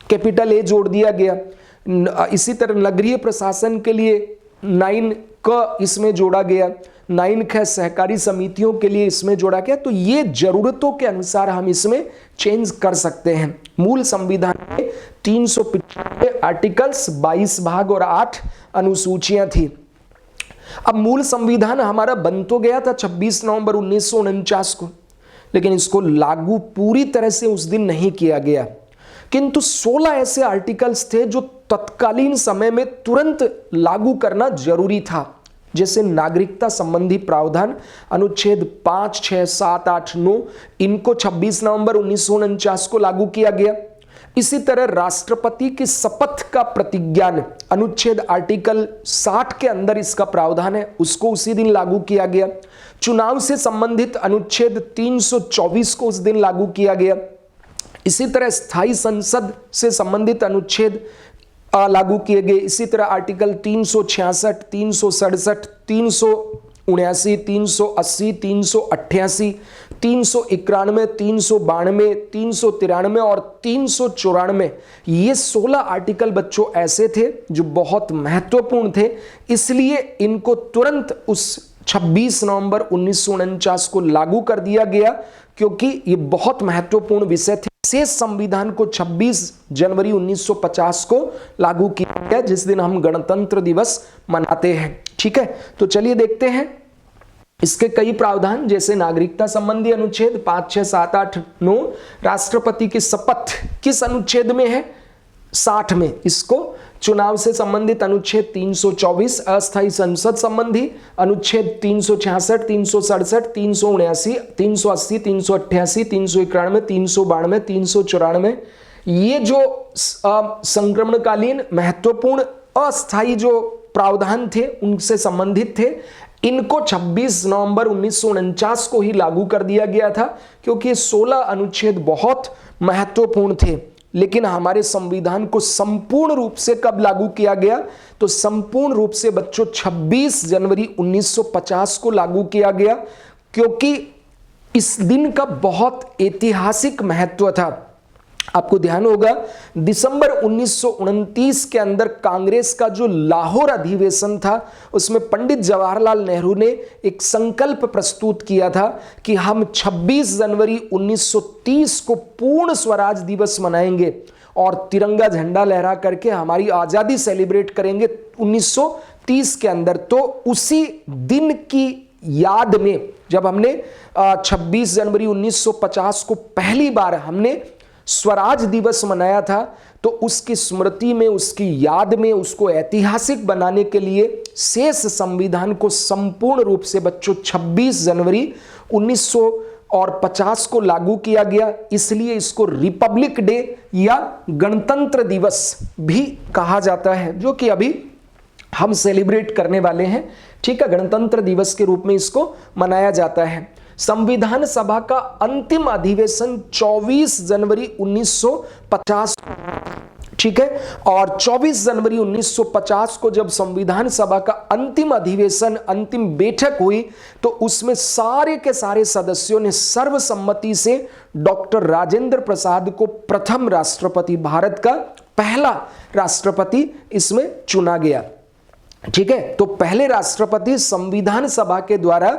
Speaker 1: कैपिटल ए जोड़ दिया गया। इसी तरह नगरीय प्रशासन के लिए 9 क इसमें जोड़ा गया, 9 ख सहकारी समितियों के लिए इसमें जोड़ा गया। तो ये जरूरतों के अनुसार हम इसमें चेंज कर सकते हैं। मूल संविधान में 395 आर्टिकल्स, 22 भाग और 8 अनुसूचियां थी। अब मूल संविधान हमारा बन तो गया था 26 नवंबर 1949 को, लेकिन इसको लागू पूरी तरह से उस दिन नहीं किया गया। किंतु 16 ऐसे आर्टिकल्स थे जो तत्कालीन समय में तुरंत लागू करना जरूरी था। जैसे नागरिकता संबंधी प्रावधान, अनुच्छेद 5, 6, 7, 8, 9, इनको 26 नवंबर 1949 को लागू किया गया। इसी तरह राष्ट्रपति की शपथ का प्रतिज्ञान, अनुच्छेद आर्टिकल 60 के अंदर इसका प्रावधान है, उसको उसी दिन लागू किया गया। चुनाव से संबंधित अनुच्छेद 324 को उस दिन लागू किया गया। इसी तरह स्थायी संसद से संबंधित अनुच्छेद लागू किए गए। इसी तरह आर्टिकल 366, 367, 379, 380, 388, 391, 392, 393 और 394, ये 16 आर्टिकल बच्चों ऐसे थे जो बहुत महत्वपूर्ण थे। इसलिए इनको तुरंत उस 26 नवंबर 1949 को लागू कर दिया गया, क्योंकि ये बहुत महत्वपूर्ण विषय थे। शेष संविधान को 26 जनवरी 1950 को लागू किया गया, जिस दिन हम गणतंत्र दिवस मनाते हैं, ठीक है। तो चलिए देखते हैं इसके कई प्रावधान, जैसे नागरिकता संबंधी अनुच्छेद 5, 6, 7, 8, 9। राष्ट्रपति की शपथ किस अनुच्छेद में है? 60 में। इसको चुनाव से संबंधित अनुच्छेद 324, अस्थायी संसद संबंधी अनुच्छेद 366, 367, 379, 380, 388, 391, 392, 394, ये जो संक्रमणकालीन महत्वपूर्ण अस्थायी जो प्रावधान थे उनसे संबंधित थे, इनको 26 नवंबर 1949 को ही लागू कर दिया गया था, क्योंकि 16 अनुच्छेद बहुत महत्वपूर्ण थे। लेकिन हमारे संविधान को संपूर्ण रूप से कब लागू किया गया? तो संपूर्ण रूप से बच्चों 26 जनवरी 1950 को लागू किया गया, क्योंकि इस दिन का बहुत ऐतिहासिक महत्व था। आपको ध्यान होगा दिसंबर 1929 के अंदर कांग्रेस का जो लाहौर अधिवेशन था, उसमें पंडित जवाहरलाल नेहरू ने एक संकल्प प्रस्तुत किया था कि हम 26 जनवरी 1930 को पूर्ण स्वराज दिवस मनाएंगे और तिरंगा झंडा लहरा करके हमारी आज़ादी सेलिब्रेट करेंगे 1930 के अंदर। तो उसी दिन की याद में जब हमने 26 जनवरी 1950 को पहली बार हमने स्वराज दिवस मनाया था, तो उसकी स्मृति में, उसकी याद में, उसको ऐतिहासिक बनाने के लिए शेष संविधान को संपूर्ण रूप से बच्चों 26 जनवरी और 50 को लागू किया गया, इसलिए इसको रिपब्लिक डे या गणतंत्र दिवस भी कहा जाता है, जो कि अभी हम सेलिब्रेट करने वाले हैं। ठीक है, गणतंत्र दिवस के रूप में इसको मनाया जाता है। संविधान सभा का अंतिम अधिवेशन 24 जनवरी 1950, ठीक है, और 24 जनवरी 1950 को जब संविधान सभा का अंतिम अधिवेशन, अंतिम बैठक हुई, तो उसमें सारे के सारे सदस्यों ने सर्वसम्मति से डॉक्टर राजेंद्र प्रसाद को प्रथम राष्ट्रपति, भारत का पहला राष्ट्रपति इसमें चुना गया। ठीक है, तो पहले राष्ट्रपति संविधान सभा के द्वारा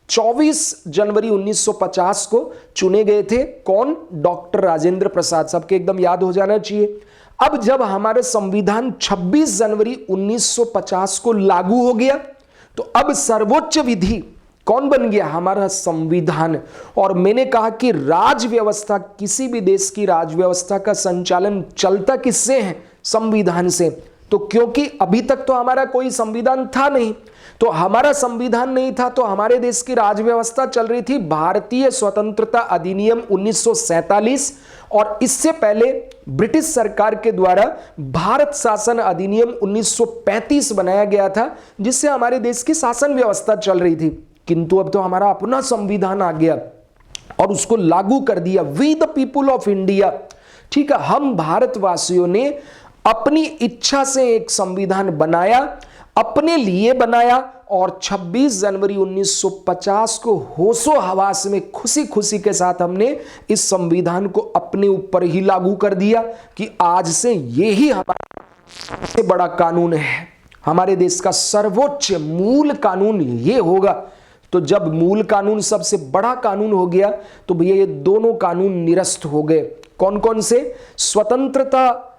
Speaker 1: 24 जनवरी 1950 को चुने गए थे। कौन? डॉक्टर राजेंद्र प्रसाद। सबके एकदम याद हो जाना चाहिए। अब जब हमारे संविधान 26 जनवरी 1950 को लागू हो गया, तो अब सर्वोच्च विधि कौन बन गया? हमारा संविधान। और मैंने कहा कि राज व्यवस्था, किसी भी देश की राज व्यवस्था का संचालन चलता किससे है? संविधान से। तो क्योंकि अभी तक तो हमारा कोई संविधान था नहीं, तो हमारा संविधान नहीं था, तो हमारे देश की राज व्यवस्था चल रही थी भारतीय स्वतंत्रता अधिनियम 1947, और इससे पहले ब्रिटिश सरकार के द्वारा भारत शासन अधिनियम 1935 बनाया गया था, जिससे हमारे देश की शासन व्यवस्था चल रही थी। किंतु अब तो हमारा अपना संविधान आ गया और उसको लागू कर दिया। We the people of India, ठीक है, हम भारतवासियों ने अपनी इच्छा से एक संविधान बनाया, अपने लिए बनाया, और 26 जनवरी 1950 को होशो हवास में खुशी खुशी के साथ हमने इस संविधान को अपने ऊपर ही लागू कर दिया कि आज से यही हमारा सबसे बड़ा कानून है, हमारे देश का सर्वोच्च मूल कानून ये होगा। तो जब मूल कानून सबसे बड़ा कानून हो गया, तो भैया ये दोनों कानून निरस्त हो गए। कौन कौन से? स्वतंत्रता,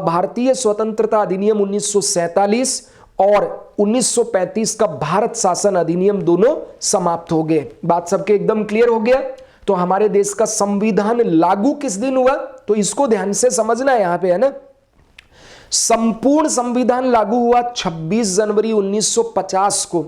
Speaker 1: भारतीय स्वतंत्रता अधिनियम 1947 और 1935 का भारत शासन अधिनियम, दोनों समाप्त हो गए। बात सबके एकदम क्लियर हो गया। तो हमारे देश का संविधान लागू किस दिन हुआ? तो इसको ध्यान से समझना है, यहां पे है ना। संपूर्ण संविधान लागू हुआ 26 जनवरी 1950 को,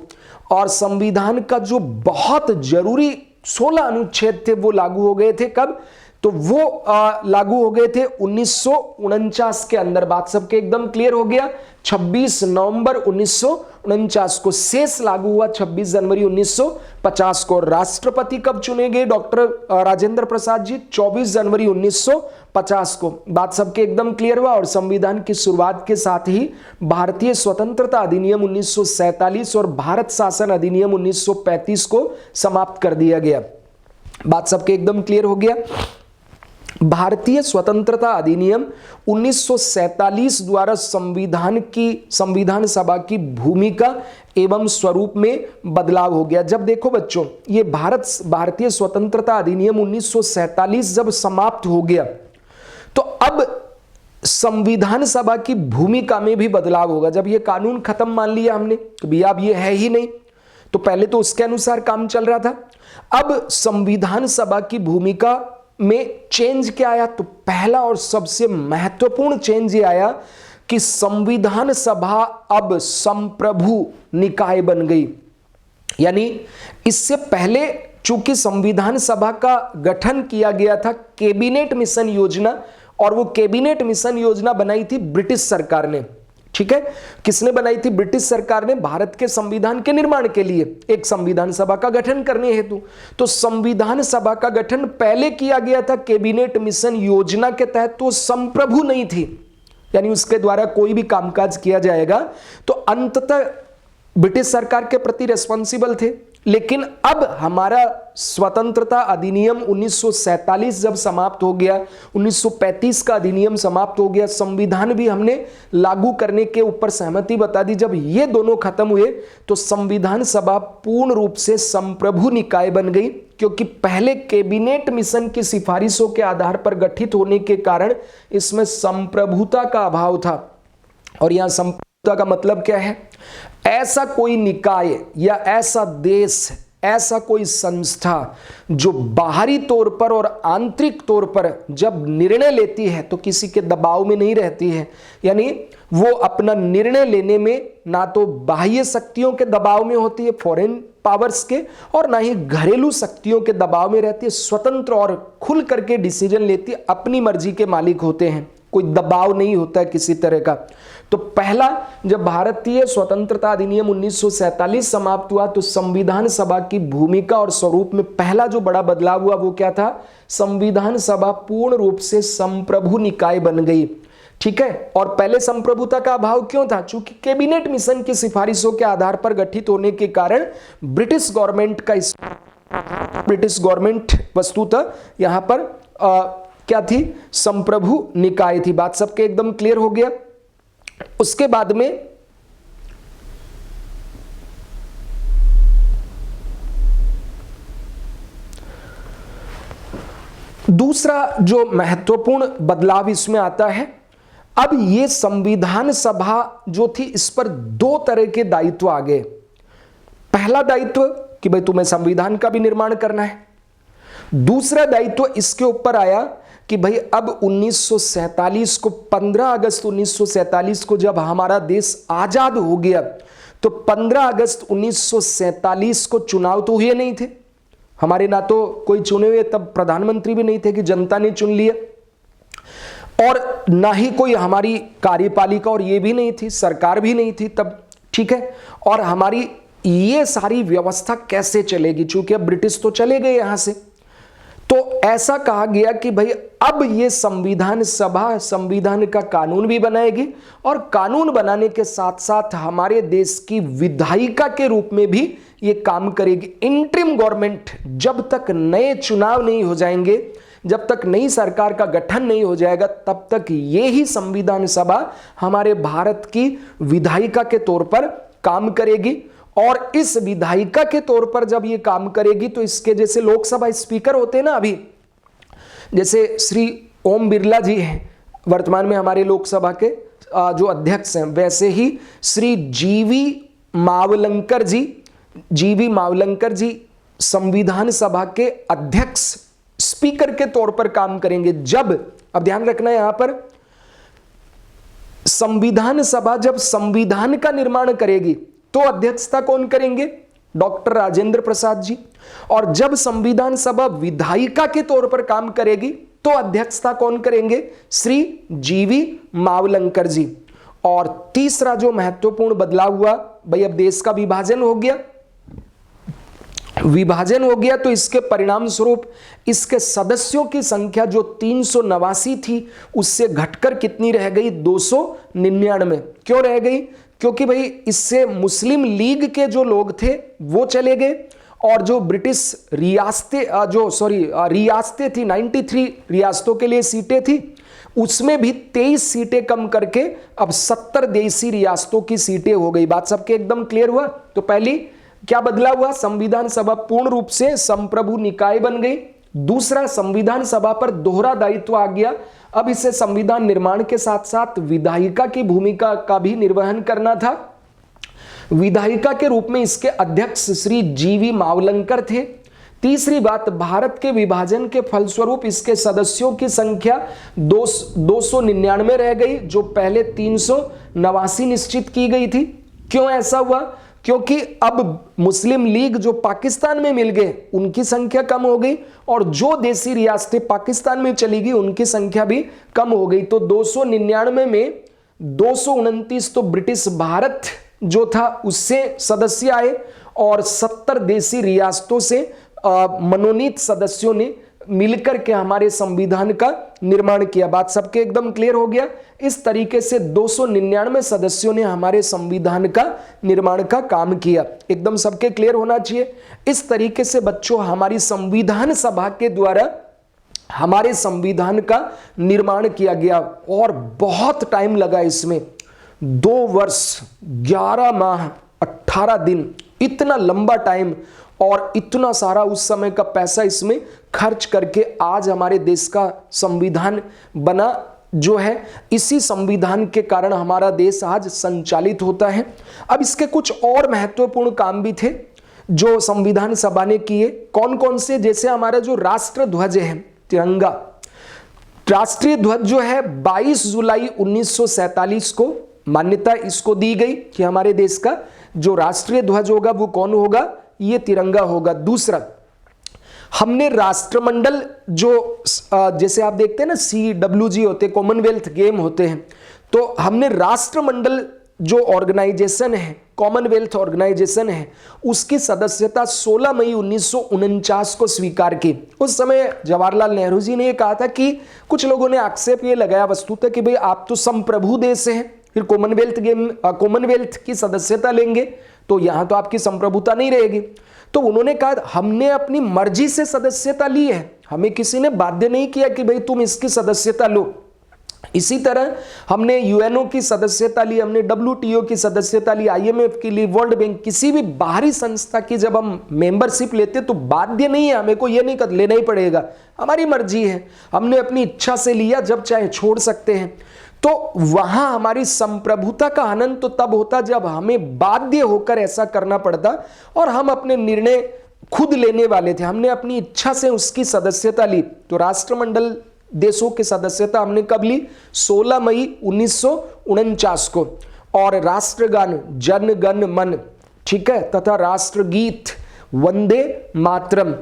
Speaker 1: और संविधान का जो बहुत जरूरी 16 अनुच्छेद थे वो लागू हो गए थे। कब? तो वो लागू हो गए थे 1949 के अंदर। बात सबके एकदम क्लियर हो गया। 26 नवंबर 1949 को। शेष लागू हुआ 26 जनवरी 1950 को। राष्ट्रपति कब चुने गए? डॉक्टर राजेंद्र प्रसाद जी 24 जनवरी 1950 को। बात सबके एकदम क्लियर हुआ। और संविधान की शुरुआत के साथ ही भारतीय स्वतंत्रता अधिनियम 1947 और भारत शासन अधिनियम 1935 को समाप्त कर दिया गया। बात सबके एकदम क्लियर हो गया। भारतीय स्वतंत्रता अधिनियम 1947 द्वारा संविधान सभा की भूमिका एवं स्वरूप में बदलाव हो गया। जब देखो बच्चों, ये भारतीय स्वतंत्रता अधिनियम 1947 जब समाप्त हो गया, तो अब संविधान सभा की भूमिका में भी बदलाव होगा। जब ये कानून खत्म मान लिया हमने, तो भैया अब ये है ही नहीं, तो पहले तो उसके अनुसार काम चल रहा था। अब संविधान सभा की भूमिका में चेंज क्या आया? तो पहला और सबसे महत्वपूर्ण चेंज ये आया कि संविधान सभा अब संप्रभु निकाय बन गई। यानी इससे पहले चूंकि संविधान सभा का गठन किया गया था कैबिनेट मिशन योजना, और वो कैबिनेट मिशन योजना बनाई थी ब्रिटिश सरकार ने। ठीक है, किसने बनाई थी? ब्रिटिश सरकार ने, भारत के संविधान के निर्माण के लिए एक संविधान सभा का गठन करने हेतु। तो संविधान सभा का गठन पहले किया गया था कैबिनेट मिशन योजना के तहत, तो संप्रभु नहीं थी, यानी उसके द्वारा कोई भी कामकाज किया जाएगा तो अंततः ब्रिटिश सरकार के प्रति रिस्पॉन्सिबल थे। लेकिन अब हमारा स्वतंत्रता अधिनियम 1947 जब समाप्त हो गया, 1935 का अधिनियम समाप्त हो गया, संविधान भी हमने लागू करने के ऊपर सहमति बता दी। जब ये दोनों खत्म हुए तो संविधान सभा पूर्ण रूप से संप्रभु निकाय बन गई, क्योंकि पहले कैबिनेट मिशन की सिफारिशों के आधार पर गठित होने के कारण इसमें संप्रभुता का अभाव था। और यहां संप्रभुता का मतलब क्या है? ऐसा कोई निकाय या ऐसा देश, ऐसा कोई संस्था जो बाहरी तौर पर और आंतरिक तौर पर जब निर्णय लेती है तो किसी के दबाव में नहीं रहती है। यानी वो अपना निर्णय लेने में ना तो बाह्य शक्तियों के दबाव में होती है, फॉरेन पावर्स के, और ना ही घरेलू शक्तियों के दबाव में रहती है। स्वतंत्र और खुल करके डिसीजन लेती है, अपनी मर्जी के मालिक होते हैं, कोई दबाव नहीं होता है किसी तरह का। तो पहला, जब भारतीय स्वतंत्रता अधिनियम 1947 समाप्त हुआ तो संविधान सभा की भूमिका और स्वरूप में पहला जो बड़ा बदलाव हुआ वो क्या था? संविधान सभा पूर्ण रूप से संप्रभु निकाय बन गई। ठीक है, और पहले संप्रभुता का अभाव क्यों था? चूंकि कैबिनेट मिशन की सिफारिशों के आधार पर गठित होने के कारण ब्रिटिश गवर्नमेंट वस्तुतः यहां पर क्या थी? संप्रभु निकाय थी। बात सबके एकदम क्लियर हो गया। उसके बाद में दूसरा जो महत्वपूर्ण बदलाव इसमें आता है, अब ये संविधान सभा जो थी इस पर दो तरह के दायित्व आ गए। पहला दायित्व कि भाई तुम्हें संविधान का भी निर्माण करना है। दूसरा दायित्व इसके ऊपर आया कि भाई अब 1947 को 15 अगस्त 1947 को जब हमारा देश आजाद हो गया तो 15 अगस्त 1947 को चुनाव तो हुए नहीं थे हमारे, ना तो कोई चुने हुए तब प्रधानमंत्री भी नहीं थे कि जनता ने चुन लिया, और ना ही कोई हमारी कार्यपालिका और ये भी नहीं थी, सरकार भी नहीं थी तब। ठीक है, और हमारी ये सारी व्यवस्था कैसे चलेगी? चूंकि अब ब्रिटिश तो चले गए यहां से, तो ऐसा कहा गया कि भाई अब ये संविधान सभा संविधान का कानून भी बनाएगी और कानून बनाने के साथ साथ हमारे देश की विधायिका के रूप में भी ये काम करेगी। इंटरिम गवर्नमेंट, जब तक नए चुनाव नहीं हो जाएंगे, जब तक नई सरकार का गठन नहीं हो जाएगा, तब तक ये ही संविधान सभा हमारे भारत की विधायिका के तौर पर काम करेगी। और इस विधायिका के तौर पर जब ये काम करेगी तो इसके जैसे लोकसभा स्पीकर होते हैं ना, अभी जैसे श्री ओम बिरला जी हैं वर्तमान में हमारे लोकसभा के जो अध्यक्ष हैं, वैसे ही श्री जीवी मावलंकर जी संविधान सभा के अध्यक्ष स्पीकर के तौर पर काम करेंगे। जब, अब ध्यान रखना यहां पर, संविधान सभा जब संविधान का निर्माण करेगी तो अध्यक्षता कौन करेंगे? डॉक्टर राजेंद्र प्रसाद जी। और जब संविधान सभा विधायिका के तौर पर काम करेगी तो अध्यक्षता कौन करेंगे? श्री जीवी मावलंकर जी। और तीसरा जो महत्वपूर्ण बदलाव हुआ, भाई अब देश का विभाजन हो गया, तो इसके परिणाम स्वरूप इसके सदस्यों की संख्या जो 389 थी उससे घटकर कितनी रह गई? 299। क्यों रह गई? क्योंकि भाई इससे मुस्लिम लीग के जो लोग थे वो चले गए, और जो ब्रिटिश रियासतें थी, 93 रियासतों के लिए सीटें थी, उसमें भी 23 सीटें कम करके अब 70 देशी रियासतों की सीटें हो गई। बात सबके एकदम क्लियर हुआ? तो पहली क्या बदलाव हुआ? संविधान सभा पूर्ण रूप से संप्रभु निकाय बन गई। दूसरा, संविधान सभा पर दोहरा दायित्व आ गया। अब इसे संविधान निर्माण के साथ साथ विधायिका की भूमिका का भी निर्वहन करना था। विधायिका के रूप में इसके अध्यक्ष श्री जीवी मावलंकर थे। तीसरी बात, भारत के विभाजन के फलस्वरूप इसके सदस्यों की संख्या 299 रह गई, जो पहले 389 निश्चित की गई थी। क्यों ऐसा हुआ? क्योंकि अब मुस्लिम लीग जो पाकिस्तान में मिल गए उनकी संख्या कम हो गई, और जो देशी रियासतें पाकिस्तान में चली गई उनकी संख्या भी कम हो गई। तो 299 में 229 तो ब्रिटिश भारत जो था उससे सदस्य आए, और 70 देशी रियासतों से मनोनीत सदस्यों ने मिलकर के हमारे संविधान का निर्माण किया। बात सबके एकदम क्लियर हो गया? इस तरीके से 299 सदस्यों ने हमारे संविधान का निर्माण का काम किया। एकदम सबके क्लियर होना चाहिए। इस तरीके से बच्चों हमारी संविधान सभा के द्वारा हमारे संविधान का निर्माण किया गया, और बहुत टाइम लगा इसमें। 2 वर्ष 11 माह 18 दिन, इतना लंबा टाइम और इतना सारा उस समय का पैसा इसमें खर्च करके आज हमारे देश का संविधान बना जो है। इसी संविधान के कारण हमारा देश आज संचालित होता है। अब इसके कुछ और महत्वपूर्ण काम भी थे जो संविधान सभा ने किए। कौन कौन से? जैसे हमारा जो राष्ट्र ध्वज है, तिरंगा, राष्ट्रीय ध्वज जो है 22 जुलाई 1947 को मान्यता इसको दी गई कि हमारे देश का जो राष्ट्रीय ध्वज होगा वो कौन होगा, ये तिरंगा होगा। दूसरा, हमने राष्ट्रमंडल जो जैसे आप देखते हैं ना CWG होते, कॉमनवेल्थ गेम होते हैं, तो हमने राष्ट्रमंडल जो ऑर्गेनाइजेशन है, कॉमनवेल्थ ऑर्गेनाइजेशन है, उसकी सदस्यता 16 मई 1949 को स्वीकार की। उस समय जवाहरलाल नेहरू जी ने ये कहा था कि कुछ लोगों ने आक्षेप ये लगाया वस्तुतः कि भाई आप तो संप्रभु देश हैं, फिर कॉमनवेल्थ की सदस्यता लेंगे तो यहां तो आपकी संप्रभुता नहीं रहेगी। तो उन्होंने कहा हमने अपनी मर्जी से सदस्यता ली है, हमें किसी ने बाध्य नहीं किया कि भाई तुम इसकी सदस्यता लो। इसी तरह हमने यूएनओ की सदस्यता ली, हमने WTO की सदस्यता ली, IMF की ली, वर्ल्ड बैंक, किसी भी बाहरी संस्था की जब हम मेंबरशिप लेते तो बाध्य नहीं है, हमें को ये नहीं कर लेना ही पड़ेगा, हमारी मर्जी है, हमने अपनी इच्छा से लिया, जब चाहे छोड़ सकते हैं। तो वहां हमारी संप्रभुता का हनन तो तब होता जब हमें बाध्य होकर ऐसा करना पड़ता, और हम अपने निर्णय खुद लेने वाले थे, हमने अपनी इच्छा से उसकी सदस्यता ली। तो राष्ट्रमंडल देशों की सदस्यता हमने कब ली, 16 मई 1949 को। और राष्ट्रगान जन गण मन, ठीक है, तथा राष्ट्रगीत वंदे मातरम,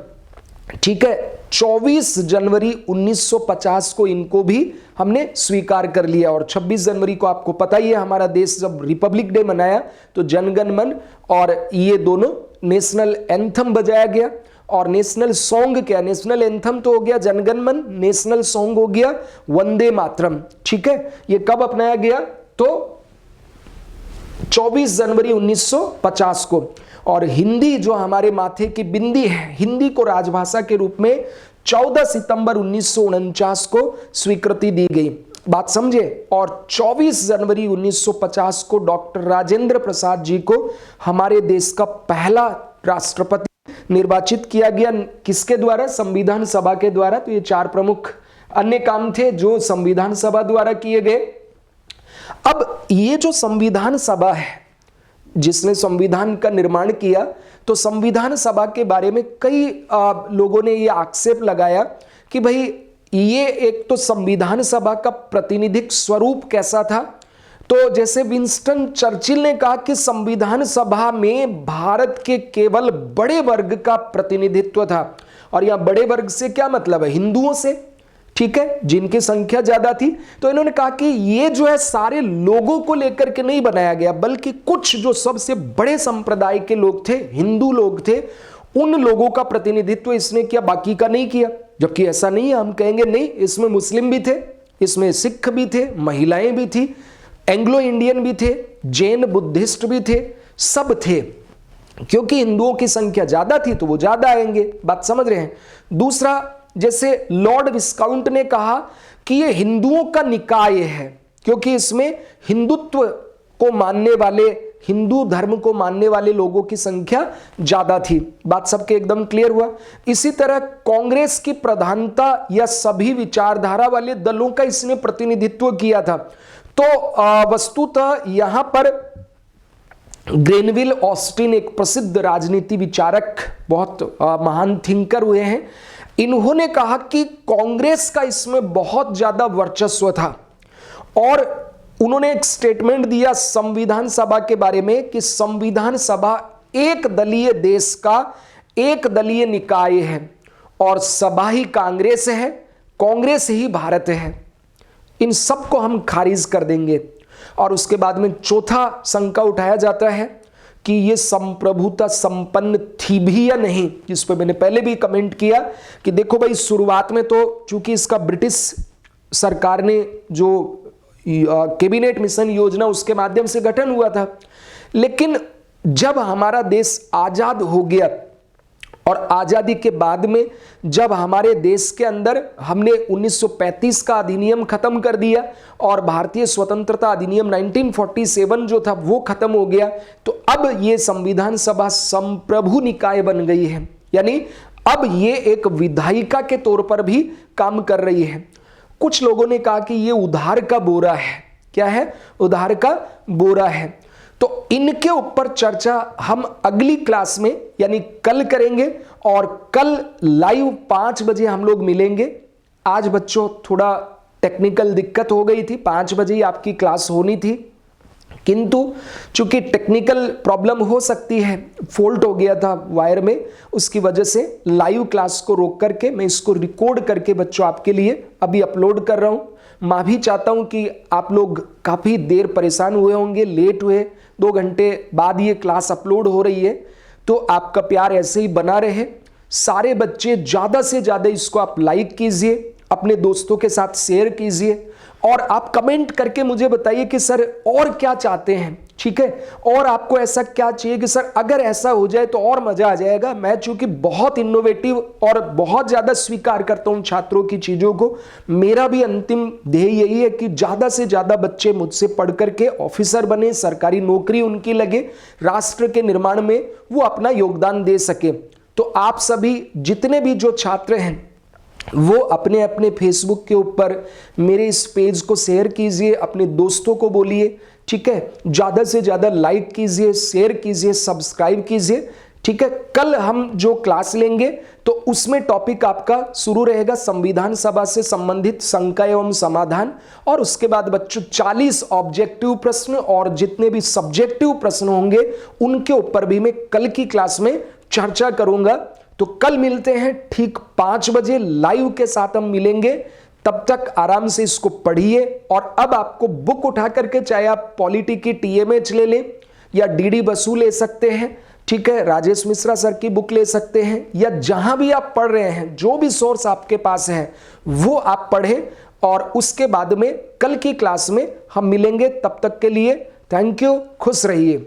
Speaker 1: ठीक है, 24 जनवरी 1950 को इनको भी हमने स्वीकार कर लिया। और 26 जनवरी को आपको पता ही है हमारा देश जब रिपब्लिक डे मनाया तो जनगण मन और ये दोनों नेशनल एंथम बजाया गया। और नेशनल सॉन्ग क्या, नेशनल एंथम तो हो गया जनगण मन, नेशनल सॉन्ग हो गया वंदे मातरम, ठीक है। ये कब अपनाया गया, तो 24 जनवरी 1950 को। और हिंदी जो हमारे माथे की बिंदी है, हिंदी को राजभाषा के रूप में 14 सितंबर 1949 को स्वीकृति दी गई, बात समझे। और 24 जनवरी 1950 को डॉक्टर राजेंद्र प्रसाद जी को हमारे देश का पहला राष्ट्रपति निर्वाचित किया गया, किसके द्वारा, संविधान सभा के द्वारा। तो ये 4 प्रमुख अन्य काम थे जो संविधान सभा द्वारा किए गए। अब ये जो संविधान सभा है जिसने संविधान का निर्माण किया, तो संविधान सभा के बारे में कई लोगों ने ये आक्षेप लगाया कि भाई ये एक तो संविधान सभा का प्रातिनिधिक स्वरूप कैसा था। तो जैसे विंस्टन चर्चिल ने कहा कि संविधान सभा में भारत के केवल बड़े वर्ग का प्रतिनिधित्व था। और यहां बड़े वर्ग से क्या मतलब है, हिंदुओं से, ठीक है, जिनकी संख्या ज्यादा थी। तो इन्होंने कहा कि ये जो है सारे लोगों को लेकर के नहीं बनाया गया, बल्कि कुछ जो सबसे बड़े संप्रदाय के लोग थे, हिंदू लोग थे, उन लोगों का प्रतिनिधित्व इसने किया, बाकी का नहीं किया। जबकि ऐसा नहीं है, हम कहेंगे नहीं, इसमें मुस्लिम भी थे, इसमें सिख भी थे, महिलाएं भी थी, एंग्लो इंडियन भी थे, जैन बुद्धिस्ट भी थे, सब थे, क्योंकि हिंदुओं की संख्या ज्यादा थी तो वो ज्यादा आएंगे, बात समझ रहे हैं। दूसरा, जैसे लॉर्ड विस्काउंट ने कहा कि ये हिंदुओं का निकाय है, क्योंकि इसमें हिंदुत्व को मानने वाले, हिंदू धर्म को मानने वाले लोगों की संख्या ज्यादा थी। बात सबके एकदम क्लियर हुआ। इसी तरह कांग्रेस की प्रधानता या सभी विचारधारा वाले दलों का इसने प्रतिनिधित्व किया था। तो वस्तुतः यहां पर ग्रेनविल ऑस्टिन एक प्रसिद्ध राजनीति विचारक, बहुत महान थिंकर हुए हैं, इन्होंने कहा कि कांग्रेस का इसमें बहुत ज्यादा वर्चस्व था। और उन्होंने एक स्टेटमेंट दिया संविधान सभा के बारे में कि संविधान सभा एक दलीय देश का एक दलीय निकाय है और सभा ही कांग्रेस है, कांग्रेस ही भारत है। इन सब को हम खारिज कर देंगे। और उसके बाद में चौथा शंका उठाया जाता है कि ये संप्रभुता संपन्न थी भी या नहीं, जिस पर मैंने पहले भी कमेंट किया कि देखो भाई, शुरुआत में तो चूंकि इसका ब्रिटिश सरकार ने जो कैबिनेट मिशन योजना उसके माध्यम से गठन हुआ था, लेकिन जब हमारा देश आजाद हो गया और आजादी के बाद में जब हमारे देश के अंदर हमने 1935 का अधिनियम खत्म कर दिया और भारतीय स्वतंत्रता अधिनियम 1947 जो था वो खत्म हो गया, तो अब ये संविधान सभा संप्रभु निकाय बन गई है, यानी अब ये एक विधायिका के तौर पर भी काम कर रही है। कुछ लोगों ने कहा कि ये उधार का बोरा है। क्या है? उधार का बोरा है। तो इनके ऊपर चर्चा हम अगली क्लास में यानी कल करेंगे और कल लाइव 5 बजे हम लोग मिलेंगे। आज बच्चों थोड़ा टेक्निकल दिक्कत हो गई थी, 5 बजे ही आपकी क्लास होनी थी, किंतु चूंकि टेक्निकल प्रॉब्लम हो सकती है, फॉल्ट हो गया था वायर में, उसकी वजह से लाइव क्लास को रोक करके मैं इसको रिकॉर्ड करके बच्चों आपके लिए अभी अपलोड कर रहा हूं। मैं भी चाहता हूं कि आप लोग काफ़ी देर परेशान हुए होंगे, लेट हुए, 2 घंटे बाद ये क्लास अपलोड हो रही है, तो आपका प्यार ऐसे ही बना रहे। सारे बच्चे ज़्यादा से ज़्यादा इसको आप लाइक कीजिए, अपने दोस्तों के साथ शेयर कीजिए और आप कमेंट करके मुझे बताइए कि सर और क्या चाहते हैं, ठीक है, और आपको ऐसा क्या चाहिए कि सर अगर ऐसा हो जाए तो और मजा आ जाएगा। मैं चूंकि बहुत इनोवेटिव और बहुत ज्यादा स्वीकार करता हूं छात्रों की चीजों को, मेरा भी अंतिम ध्येय यही है कि ज्यादा से ज्यादा बच्चे मुझसे पढ़ करके ऑफिसर बने, सरकारी नौकरी उनकी लगे, राष्ट्र के निर्माण में वो अपना योगदान दे सके। तो आप सभी जितने भी जो छात्र हैं वो अपने अपने फेसबुक के ऊपर मेरे इस पेज को शेयर कीजिए, अपने दोस्तों को बोलिए, ठीक है, ज़्यादा से ज़्यादा लाइक कीजिए, शेयर कीजिए, सब्सक्राइब कीजिए, ठीक है। कल हम जो क्लास लेंगे तो उसमें टॉपिक आपका शुरू रहेगा संविधान सभा से संबंधित शंका एवं समाधान, और उसके बाद बच्चों 40 ऑब्जेक्टिव प्रश्न और जितने भी सब्जेक्टिव प्रश्न होंगे उनके ऊपर भी मैं कल की क्लास में चर्चा करूंगा। तो कल मिलते हैं ठीक 5 बजे, लाइव के साथ हम मिलेंगे। तब तक आराम से इसको पढ़िए, और अब आपको बुक उठा करके चाहे आप पॉलिटी की TMH ले लें या DD बसु ले सकते हैं, ठीक है, राजेश मिश्रा सर की बुक ले सकते हैं, या जहां भी आप पढ़ रहे हैं जो भी सोर्स आपके पास है वो आप पढ़ें, और उसके बाद में कल की क्लास में हम मिलेंगे। तब तक के लिए थैंक यू, खुश रहिए।